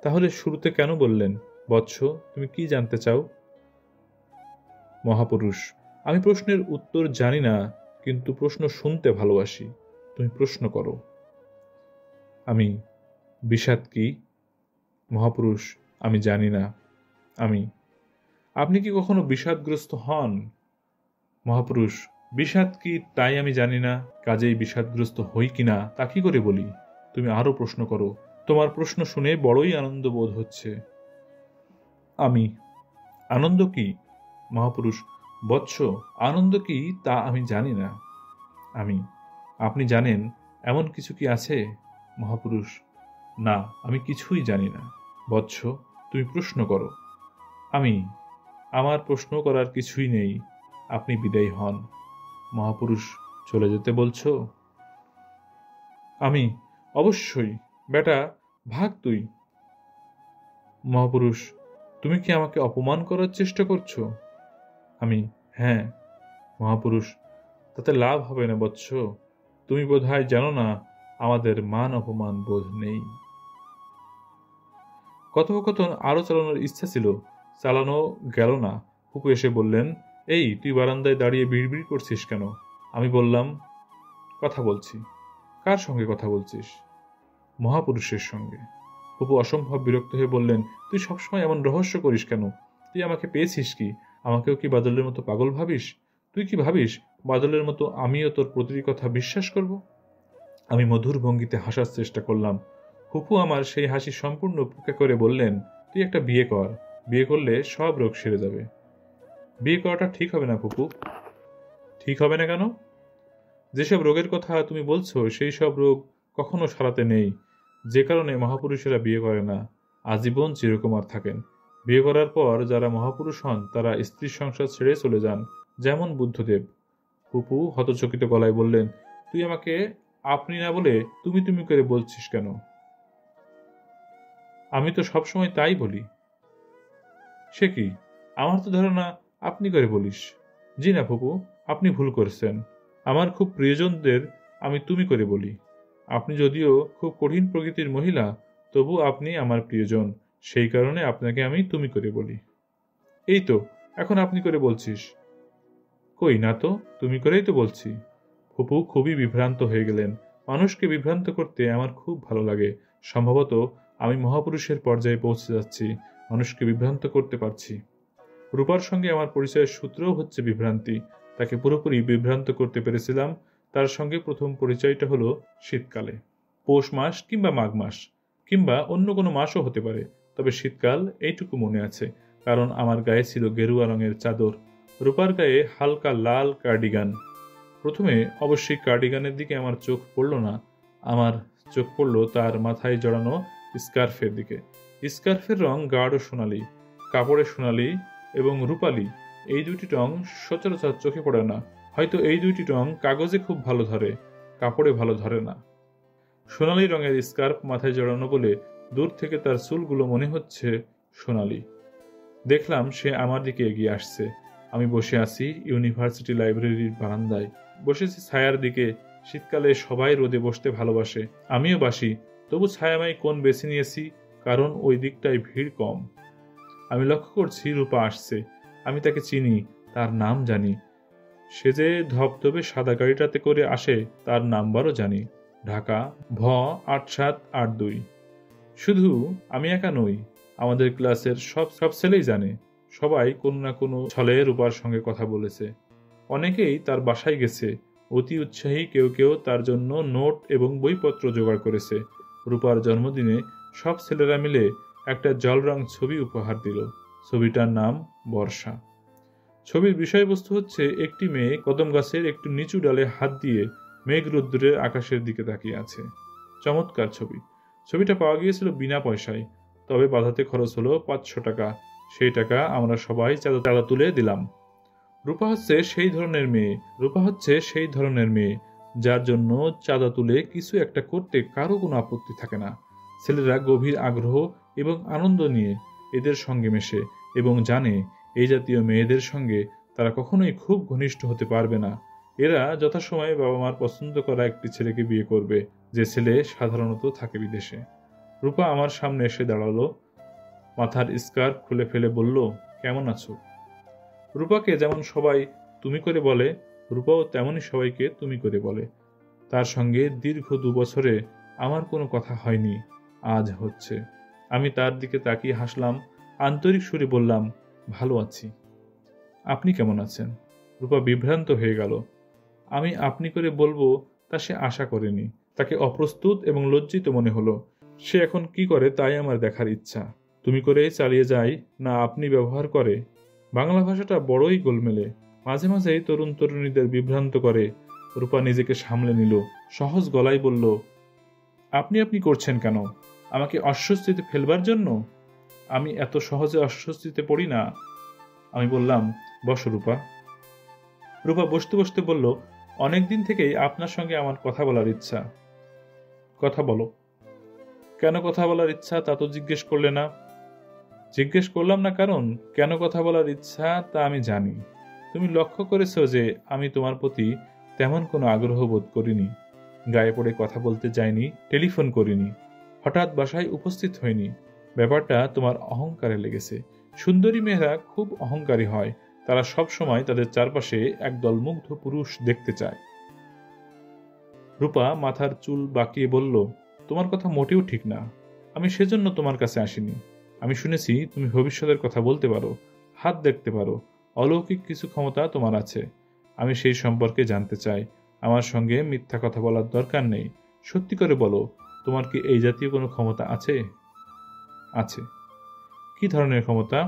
তাহলে শুরুতে কেন বললেন, বৎস, তুমি কি জানতে চাও? মহাপুরুষ, আমি প্রশ্নের উত্তর জানি না, কিন্তু প্রশ্ন শুনতে ভালোবাসি। তুমি প্রশ্ন করো। আমি, বিষাদ কি? মহাপুরুষ, আমি জানি না। আমি, আপনি কি কখনো বিষাদগ্রস্ত হন? মহাপুরুষ, বিষাদ কি তাই আমি জানি না, কাজেই বিষাদগ্রস্ত হই কিনা তা কি করে বলি? তুমি আরো প্রশ্ন করো। তোমার প্রশ্ন শুনে বড়ই আনন্দ বোধ হচ্ছে। আমি, আনন্দ কি? মহাপুরুষ, বৎস, আনন্দ কি তা আমি জানি না। আমি, আপনি জানেন এমন কিছু কি আছে? মহাপুরুষ, না, আমি কিছুই জানি না। বৎস, তুমি প্রশ্ন করো। আমি, আমার প্রশ্ন করার কিছুই নেই, আপনি বিদায়ী হন। মহাপুরুষ, চলে যেতে বলছো? আমি, অবশ্যই। বেটা, ভাগ তুই। মহাপুরুষ, তুমি কি আমাকে অপমান করার চেষ্টা করছো? আমি, হ্যাঁ। মহাপুরুষ, তাতে লাভ হবে না বৎস। তুমি বোধহয় জানো না আমাদের মান অপমান বোধ নেই। কথোপকথন আরো চালানোর ইচ্ছা ছিল, চালানো গেল না। ফুপু এসে বললেন, এই তুই বারান্দায় দাঁড়িয়ে বিড়বিড় করছিস কেন? আমি বললাম, কথা বলছি। কার সঙ্গে কথা বলছিস? মহাপুরুষের সঙ্গে। ফুপু অসম্ভব বিরক্ত হয়ে বললেন, তুই সবসময় এমন রহস্য করিস কেন? তুই আমাকে পেয়েছিস কি? আমাকেও কি বাদলের মতো পাগল ভাবিস? তুই কি ভাবিস বাদলের মতো আমিও তোর প্রতিটি কথা বিশ্বাস করব? আমি মধুর ভঙ্গিতে হাসার চেষ্টা করলাম। ফুপু আমার সেই হাসি সম্পূর্ণ উপেক্ষা করে বললেন, তুই একটা বিয়ে কর। বিয়ে করলে সব রোগ সেরে যাবে। বিয়ে করাটা ঠিক হবে না ফুপু। ঠিক হবে না কেন? যেসব রোগের কথা তুমি বলছো সেই সব রোগ কখনো সারাতে নেই, যে কারণে মহাপুরুষেরা বিয়ে করে না, আজীবন চিরকুমার থাকেন। বিয়ে করার পর যারা মহাপুরুষ হন তারা স্ত্রীর সংসার ছেড়ে চলে যান, যেমন বুদ্ধদেব। ফুপু হতচকিত গলায় বললেন, তুই আমাকে আপনি না বলে তুমি তুমি করে বলছিস কেন? আমি তো সবসময় তাই বলি। সে কি, আমার তো ধারণা আপনি করে বলিস। জি না ফুপু, আপনি ভুল করেছেন। আমার খুব প্রিয়জনদের আমি তুমি করে বলি। আপনি যদিও খুব কঠিন প্রকৃতির মহিলা, তবু আপনি আমার প্রিয়জন, সেই কারণে আপনাকে আমি তুমি করে বলি। এই তো, এখন আপনি করে বলছিস। কই না তো, তুমি করেই তো বলছি। ফুপু খুবই বিভ্রান্ত হয়ে গেলেন। মানুষকে বিভ্রান্ত করতে আমার খুব ভালো লাগে। সম্ভবত আমি মহাপুরুষের পর্যায়ে পৌঁছে যাচ্ছি, মানুষকে বিভ্রান্ত করতে পারছি। রূপার সঙ্গে আমার পরিচয়ের সূত্রও হচ্ছে বিভ্রান্তি। তাকে পুরোপুরি বিভ্রান্ত করতে পেরেছিলাম। তার সঙ্গে প্রথম পরিচয়টা হলো শীতকালে। পৌষ মাস কিংবা মাঘ মাস, কিংবা অন্য কোনো মাসও হতে পারে, তবে শীতকাল এইটুকু মনে আছে, কারণ আমার গায়ে ছিল গেরুয়া রঙের চাদর, রূপার গায়ে হালকা লাল কার্ডিগান। প্রথমে অবশ্যই কার্ডিগানের দিকে আমার চোখ পড়ল না, আমার চোখ পড়ল তার মাথায় জড়ানো স্কার্ফের দিকে। স্কার্ফের রং গাঢ় সোনালি, কাপড়ে সোনালি এবং রূপালি, এই দুটি রং সচরাচর চোখে পড়ে না। হয়তো এই দুইটি রং কাগজে খুব ভালো ধরে, কাপড়ে ভালো ধরে না। সোনালি রঙের স্কার্ফ মাথায় জড়ানো বলে দূর থেকে তার চুলগুলো মনে হচ্ছে সোনালি। দেখলাম সে আমার দিকে এগিয়ে আসছে। আমি বসে আছি ইউনিভার্সিটি লাইব্রেরির বারান্দায়, বসেছি ছায়ার দিকে। শীতকালে সবাই রোদে বসতে ভালোবাসে, আমিও বাসি, তবু ছায়াময় কোণ বেছে নিয়েছি, কারণ ওই দিকটায় ভিড় কম। আমি লক্ষ্য করছি রূপা আসছে। আমি তাকে চিনি, তার নাম জানি। সে যে ধবধবে সাদা গাড়িটাতে করে আসে তার নাম্বারও জানি, ঢাকা ভ 8782। শুধু আমি একা নই, আমাদের ক্লাসের সব সব ছেলেই জানে। সবাই কোনো না কোনো ছলে রূপার সঙ্গে কথা বলেছে। অনেকেই তার বাসায় গেছে, অতি উৎসাহী কেউ কেউ তার জন্য নোট এবং বইপত্র জোগাড় করেছে। রূপার জন্মদিনে সব ছেলেরা মিলে একটা জল রং ছবি উপহার দিল। ছবিটার নাম বর্ষা। ছবির বিষয়বস্তু হচ্ছে একটি মেয়ে কদম গাছের একটু নিচু ডালে হাত দিয়ে মেঘ রোদ্দুরের আকাশের দিকে তাকিয়ে আছে। চমৎকার ছবি। ছবিটা পাওয়া গিয়েছিল বিনা পয়সায়, তবে বাঁধাতে খরচ হলো 500 টাকা। সেই টাকা আমরা সবাই চাঁদা তুলে দিলাম। রূপা হচ্ছে সেই ধরনের মেয়ে যার জন্য চাঁদা তুলে কিছু একটা করতে কারো কোনো আপত্তি থাকে না। ছেলেরা গভীর আগ্রহ এবং আনন্দ নিয়ে এদের সঙ্গে মেশে এবং জানে এই জাতীয় মেয়েদের সঙ্গে তারা কখনোই খুব ঘনিষ্ঠ হতে পারবে না। এরা যথাসময়ে বাবা মার পছন্দ করা একটি ছেলেকে বিয়ে করবে, যে ছেলে সাধারণত থাকে বিদেশে। রূপা আমার সামনে এসে দাঁড়ালো, মাথার স্কার্ফ খুলে ফেলে বলল, কেমন আছো? রূপাকে যেমন সবাই তুমি করে বলে, রূপাও তেমনই সবাইকে তুমি করে বলে। তার সঙ্গে দীর্ঘ 2 বছরে আমার কোনো কথা হয়নি, আজ হচ্ছে। আমি তার দিকে তাকিয়ে হাসলাম, আন্তরিক সুরে বললাম, ভালো আছি। আপনি কেমন আছেন? রূপা বিভ্রান্ত হয়ে গেল। আমি আপনি করে বলবো তা সে আশা করেনি। তাকে অপ্রস্তুত এবং লজ্জিত মনে হলো। সে এখন কি করে তাই আমার দেখার ইচ্ছা। তুমি করে চালিয়ে যাই না আপনি ব্যবহার করে। বাংলা ভাষাটা বড়ই গোলমেলে, মাঝে মাঝেই তরুণ তরুণীদের বিভ্রান্ত করে। রূপা নিজেকে সামলে নিল, সহজ গলায় বলল, আপনি আপনি করছেন কেন? আমাকে অস্বস্তিতে ফেলবার জন্য? আমি এত সহজে অস্বস্তিতে পড়ি না। আমি বললাম, বসো রূপা। রূপা বসতে বসতে বলল, অনেকদিন থেকেই আপনার সঙ্গে আমার কথা বলার ইচ্ছা। কথা বলো। কেন কথা বলার ইচ্ছা তা তো জিজ্ঞেস করলে না। জিজ্ঞেস করলাম না কারণ কেন কথা বলার ইচ্ছা তা আমি জানি। তুমি লক্ষ্য করেছো যে আমি তোমার প্রতি তেমন কোনো আগ্রহ বোধ করিনি, গায়ে পড়ে কথা বলতে যাইনি, টেলিফোন করিনি, হঠাৎ বাসায় উপস্থিত হইনি। ব্যাপারটা তোমার অহংকারে লেগেছে। সুন্দরী মেয়েরা খুব অহংকারী হয়, তারা সব সময় তাদের চারপাশে একদল মুগ্ধ পুরুষ দেখতে চায়। রূপা মাথার চুল বাঁকিয়ে বলল, তোমার কথা মোটেও ঠিক না। আমি সেজন্য তোমার কাছে আসিনি। আমি শুনেছি তুমি ভবিষ্যতের কথা বলতে পারো, হাত দেখতে পারো, অলৌকিক কিছু ক্ষমতা তোমার আছে। আমি সেই সম্পর্কে জানতে চাই। আমার সঙ্গে মিথ্যা কথা বলার দরকার নেই। সত্যি করে বলো, তোমার কি এই জাতীয় কোনো ক্ষমতা আছে? আছে। কি ধরনের ক্ষমতা?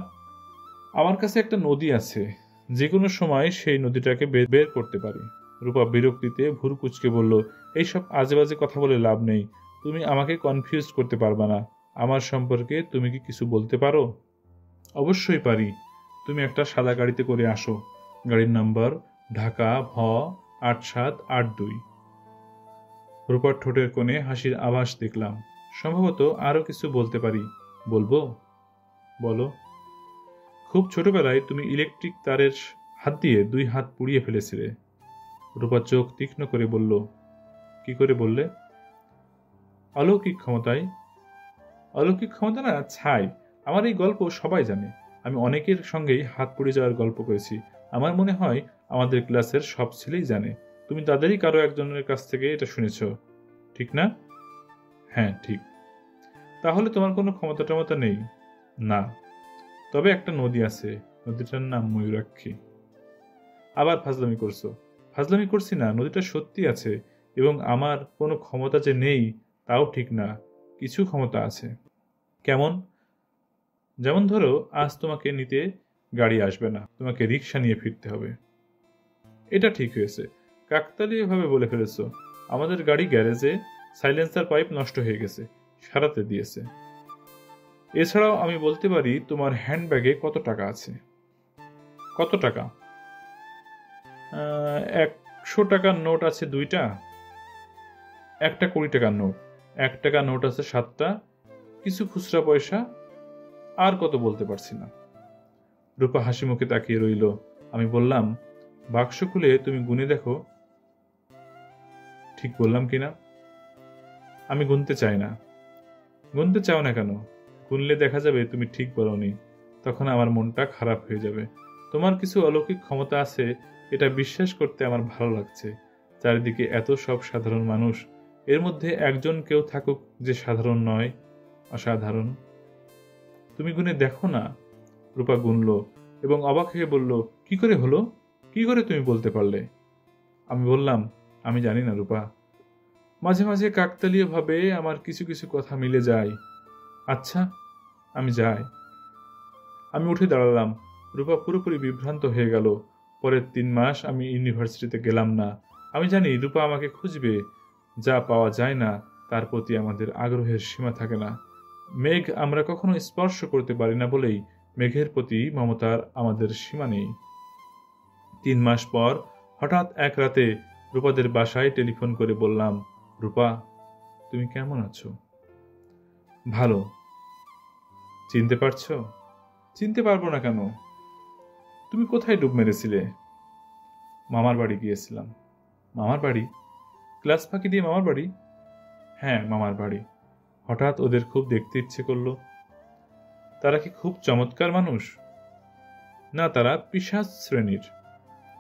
আমার কাছে একটা নদী আছে, যে কোনো সময় সেই নদীটাকে বের করতে পারি। রূপা বিরক্তিতে ভুরু কুঁচকে বলল, এইসব আজেবাজে কথা বলে লাভ নেই। তুমি আমাকে কনফিউজ করতে পারবা না। আমার সম্পর্কে তুমি কি কিছু বলতে পারো? অবশ্যই পারি। তুমি একটা সাদা গাড়িতে করে আসো। গাড়ির নাম্বার ঢাকা ভ 8782। রূপার ঠোঁটের কোণে হাসির আভাস দেখলাম। সম্ভবত আরো কিছু বলতে পারি। বলবো? বলো। খুব ছোটবেলায় তুমি ইলেকট্রিক তারের হাত দিয়ে 2 হাত পুড়িয়ে ফেলেছিলে। রূপা চোখ তীক্ষ্ণ করে বলল, কি করে বললে? অলৌকিক ক্ষমতায়। অলৌকিক ক্ষমতা না, ছাই। আমার এই গল্প সবাই জানে। আমি অনেকের সঙ্গেই হাত পুড়ে যাওয়ার গল্প করেছি। আমার মনে হয় আমাদের ক্লাসের সব ছেলেই জানে। তুমি তাদেরই কারো একজনের কাছ থেকে এটা শুনেছ, ঠিক না? হ্যাঁ, ঠিক। তাহলে তোমার কোনো ক্ষমতা টমতা নেই? না। তবে একটা নদী আছে, নদীটার নাম ময়ূরাক্ষী। আবার ফাজলামি করছো? ফাজলামি করছি না, নদীটা সত্যি আছে। এবং আমার কোনো ক্ষমতা যে নেই তাও ঠিক না, কিছু ক্ষমতা আছে। কেমন? যেমন ধরো, আজ তোমাকে নিতে গাড়ি আসবে না, তোমাকে রিক্সা নিয়ে ফিরতে হবে। এটা ঠিক হয়েছে, কাকতালীয়ভাবে বলে ফেলেছো। আমাদের গাড়ি গ্যারেজে, সাইলেন্সার পাইপ নষ্ট হয়ে গেছে, সারাতে দিয়েছে। এছাড়াও আমি বলতে পারি তোমার হ্যান্ডব্যাগে কত টাকা আছে। কত টাকা? 100 টাকার নোট আছে 2টা, একটা 20 টাকার নোট, 1 টাকার নোট আছে 7টা, কিছু খুচরা পয়সা, আর কত বলতে পারছি না। রূপা হাসি মুখে তাকিয়ে রইল। আমি বললাম, বাক্স খুলে তুমি গুনে দেখো। ঠিক বললাম কিনা? আমি গুনতে চাই না। গুনতে চাও না কেন? গুনলে দেখা যাবে তুমি ঠিক বলোনি, তখন আমার মনটা খারাপ হয়ে যাবে। তোমার কিছু অলৌকিক ক্ষমতা আছে, এটা বিশ্বাস করতে আমার ভালো লাগছে। চারিদিকে এত সব সাধারণ মানুষ, এর মধ্যে একজন কেউ থাকুক যে সাধারণ নয়, অসাধারণ। তুমি গুনে দেখো না। রূপা গুনল এবং অবাক হয়ে বলল, কি করে হলো? কি করে তুমি বলতে পারলে? আমি বললাম, আমি জানি না রূপা। মাঝে মাঝে কাকতালীয়ভাবে আমার কিছু কিছু কথা মিলে যায়। আচ্ছা, আমি যাই। আমি উঠে দাঁড়ালাম। রূপা পুরোপুরি বিভ্রান্ত হয়ে গেল। পরের 3 মাস আমি ইউনিভার্সিটিতে গেলাম না। আমি জানি রূপা আমাকে খুঁজবে। যা পাওয়া যায় না তার প্রতি আমাদের আগ্রহের সীমা থাকে না। মেঘ আমরা কখনো স্পর্শ করতে পারি না বলেই মেঘের প্রতি মমতার আমাদের সীমা নেই। 3 মাস পর হঠাৎ এক রাতে রূপাদের বাসায় টেলিফোন করে বললাম, রূপা, তুমি কেমন আছো? ভালো। চিনতে পারছো? চিনতে পারবো না কেন? তুমি কোথায় ডুব মেরেছিলে? মামার বাড়ি গিয়েছিলাম। মামার বাড়ি? ক্লাস ফাঁকি দিয়ে মামার বাড়ি? হ্যাঁ, মামার বাড়ি। হঠাৎ ওদের খুব দেখতে ইচ্ছে করলো। তারা কি খুব চমৎকার মানুষ? না, তারা পিশাচ শ্রেণীর।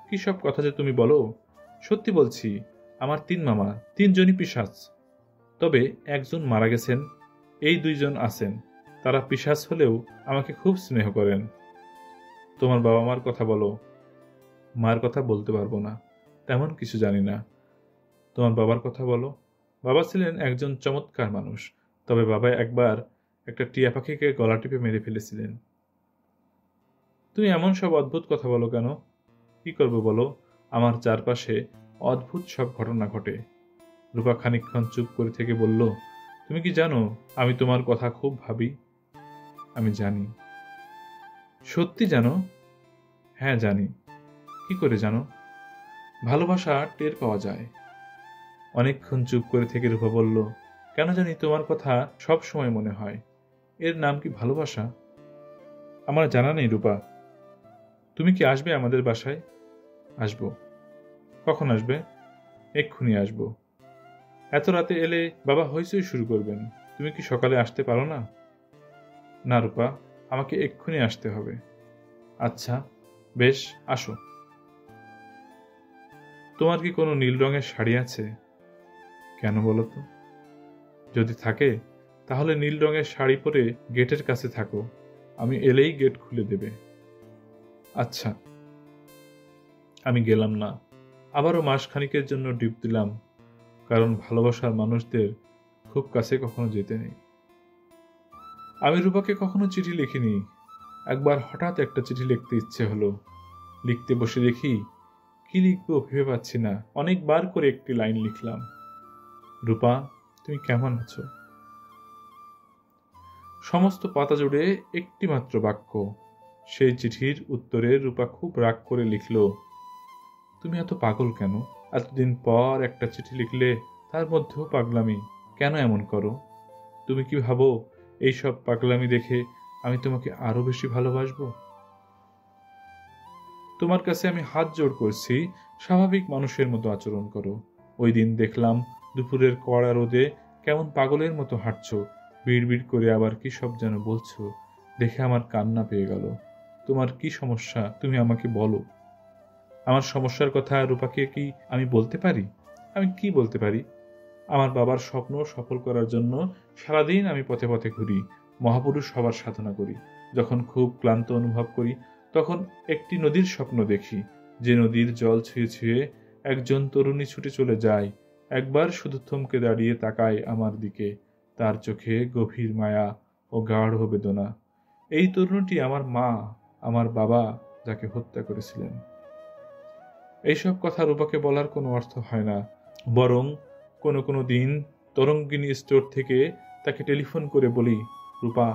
কি সব কথা যে তুমি বলো! সত্যি বলছি, আমার 3 মামা, 3 জনই পিশাচ। তবে একজন মারা গেছেন, এই 2 জন আছেন। তারা পিশাচ হলেও আমাকে খুব স্নেহ করেন। তোমার বাবা মার কথা বলো। মার কথা বলতে পারবো না, তেমন কিছু জানি না। তোমার বাবার কথা বলো। বাবা ছিলেন একজন চমৎকার মানুষ, তবে বাবা একবার একটা টিয়া পাখিকে গলা টিপে মেরে ফেলেছিলেন। তুমি এমন সব অদ্ভুত কথা বলো কেন? কি করবো বলো, আমার চারপাশে অদ্ভুত সব ঘটনা ঘটে। রূপা খানিকক্ষণ চুপ করে থেকে বলল, তুমি কি জানো আমি তোমার কথা খুব ভাবি? আমি জানি। সত্যি জানো? হ্যাঁ জানি। কি করে জানো? ভালোবাসা টের পাওয়া যায়। অনেকক্ষণ চুপ করে থেকে রূপা বলল, কেন জানি তোমার কথা সব সময় মনে হয়। এর নাম কি ভালোবাসা? আমার জানা নেই রূপা। তুমি কি আসবে আমাদের বাসায়? আসবো। কখন আসবে? এক্ষুনি আসবো। এত রাতে এলে বাবা হইচই শুরু করবেন। তুমি কি সকালে আসতে পারো না? না রূপা, আমাকে এক্ষুনি আসতে হবে। আচ্ছা বেশ, আসো। তোমার কি কোনো নীল রঙের শাড়ি আছে? কেন বলো তো? যদি থাকে তাহলে নীল রঙের শাড়ি পরে গেটের কাছে থাকো, আমি এলেই গেট খুলে দেবে। আচ্ছা। আমি গেলাম না। আবারও মাসখানিকের জন্য ডিপ দিলাম, কারণ ভালোবাসার মানুষদের খুব কাছে কখনো যেতে নেই। আমি রূপাকে কখনো চিঠি লিখিনি। একবার হঠাৎ একটা চিঠি লিখতে ইচ্ছে হলো। লিখতে বসে দেখি কি লিখবো ভেবে পাচ্ছি না। অনেকবার করে একটি লাইন লিখলাম, রূপা তুমি কেমন আছো। সমস্ত পাতা জুড়ে একটি মাত্র বাক্য। সেই চিঠির উত্তরে রূপা খুব রাগ করে লিখল, তুমি এত পাগল কেন? এতদিন পর একটা চিঠি লিখলে, তার মধ্যেও পাগলামি। কেন এমন করো? তুমি কি ভাবো এই সব পাগলামি দেখে আমি তোমাকে আরো বেশি ভালোবাসবো? তোমার কাছে আমি হাত জোড় করছি, স্বাভাবিক মানুষের মতো আচরণ করো। ওই দিন দেখলাম দুপুরের কড়া রোদে কেমন পাগলের মতো হাঁটছো, বিড়বিড় করে আবার কি সব যেন বলছো। দেখে আমার কান্না পেয়ে গেল। তোমার কি সমস্যা তুমি আমাকে বলো। আমার সমস্যার কথা রূপাকে কি আমি বলতে পারি? আমি কি বলতে পারি? আমার বাবার স্বপ্ন সফল করার জন্য সারাদিন আমি পথে পথে ঘুরি, মহাপুরুষ হবার সাধনা করি। যখন খুব ক্লান্ত অনুভব করি তখন একটি নদীর স্বপ্ন দেখি, যে নদীর জল ছুঁয়ে ছুঁয়ে একজন তরুণী ছুটে চলে যায়। একবার শুধু থমকে দাঁড়িয়ে তাকায় আমার দিকে, তার চোখে গভীর মায়া ও গাঢ় বেদনা। এই তরুণীটি আমার মা, আমার বাবা, যাকে হত্যা করেছিলেন। এইসব কথা রূপাকে বলার কোনো অর্থ হয় না, বরং কোনো কোনো দিন তরঙ্গিনী স্টোর থেকে তাকে টেলিফোন করে বলি, রূপা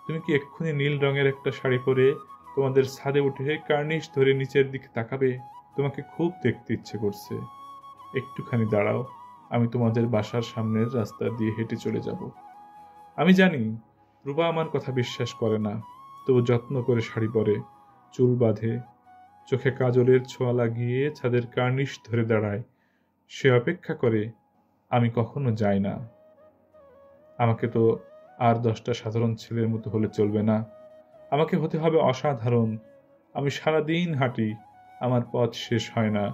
তুমি কি এক্ষুনি নীল রঙের একটা শাড়ি পরে তোমাদের ছাদে উঠে কার্নিশ ধরে নিচের দিকে তাকাবে? তোমাকে খুব দেখতে ইচ্ছে করছে। একটুখানি দাঁড়াও, আমি তোমাদের বাসার সামনের রাস্তা দিয়ে হেঁটে চলে যাব। আমি জানি রূপা আমার কথা বিশ্বাস করে না, তবু যত্ন করে শাড়ি পরে, চুল বাঁধে, চোখে কাজলের ছোঁয়া লাগিয়ে ছাদের কার্নিশ ধরে দাঁড়ায়। সে অপেক্ষা করে, আমি কখনো যাই না। আমাকে তো আর 10টা সাধারণ ছেলের মতো হলে চলবে না, আমাকে হতে হবে অসাধারণ। আমি সারাদিন হাঁটি, আমার পথ শেষ হয় না।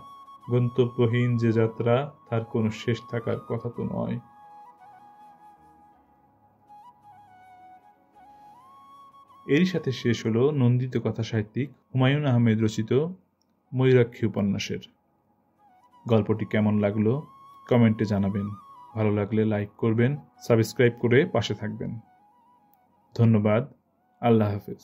গন্তব্যহীন যে যাত্রা, তার কোনো শেষ থাকার কথা তো নয়। এরই সাথে শেষ হলো নন্দিত কথা সাহিত্যিক হুমায়ুন আহমেদ রচিত ময়ূরাক্ষী উপন্যাসের। গল্পটি কেমন লাগলো কমেন্টে জানাবেন। ভালো লাগলে লাইক করবেন, সাবস্ক্রাইব করে পাশে থাকবেন। ধন্যবাদ। আল্লাহ হাফেজ।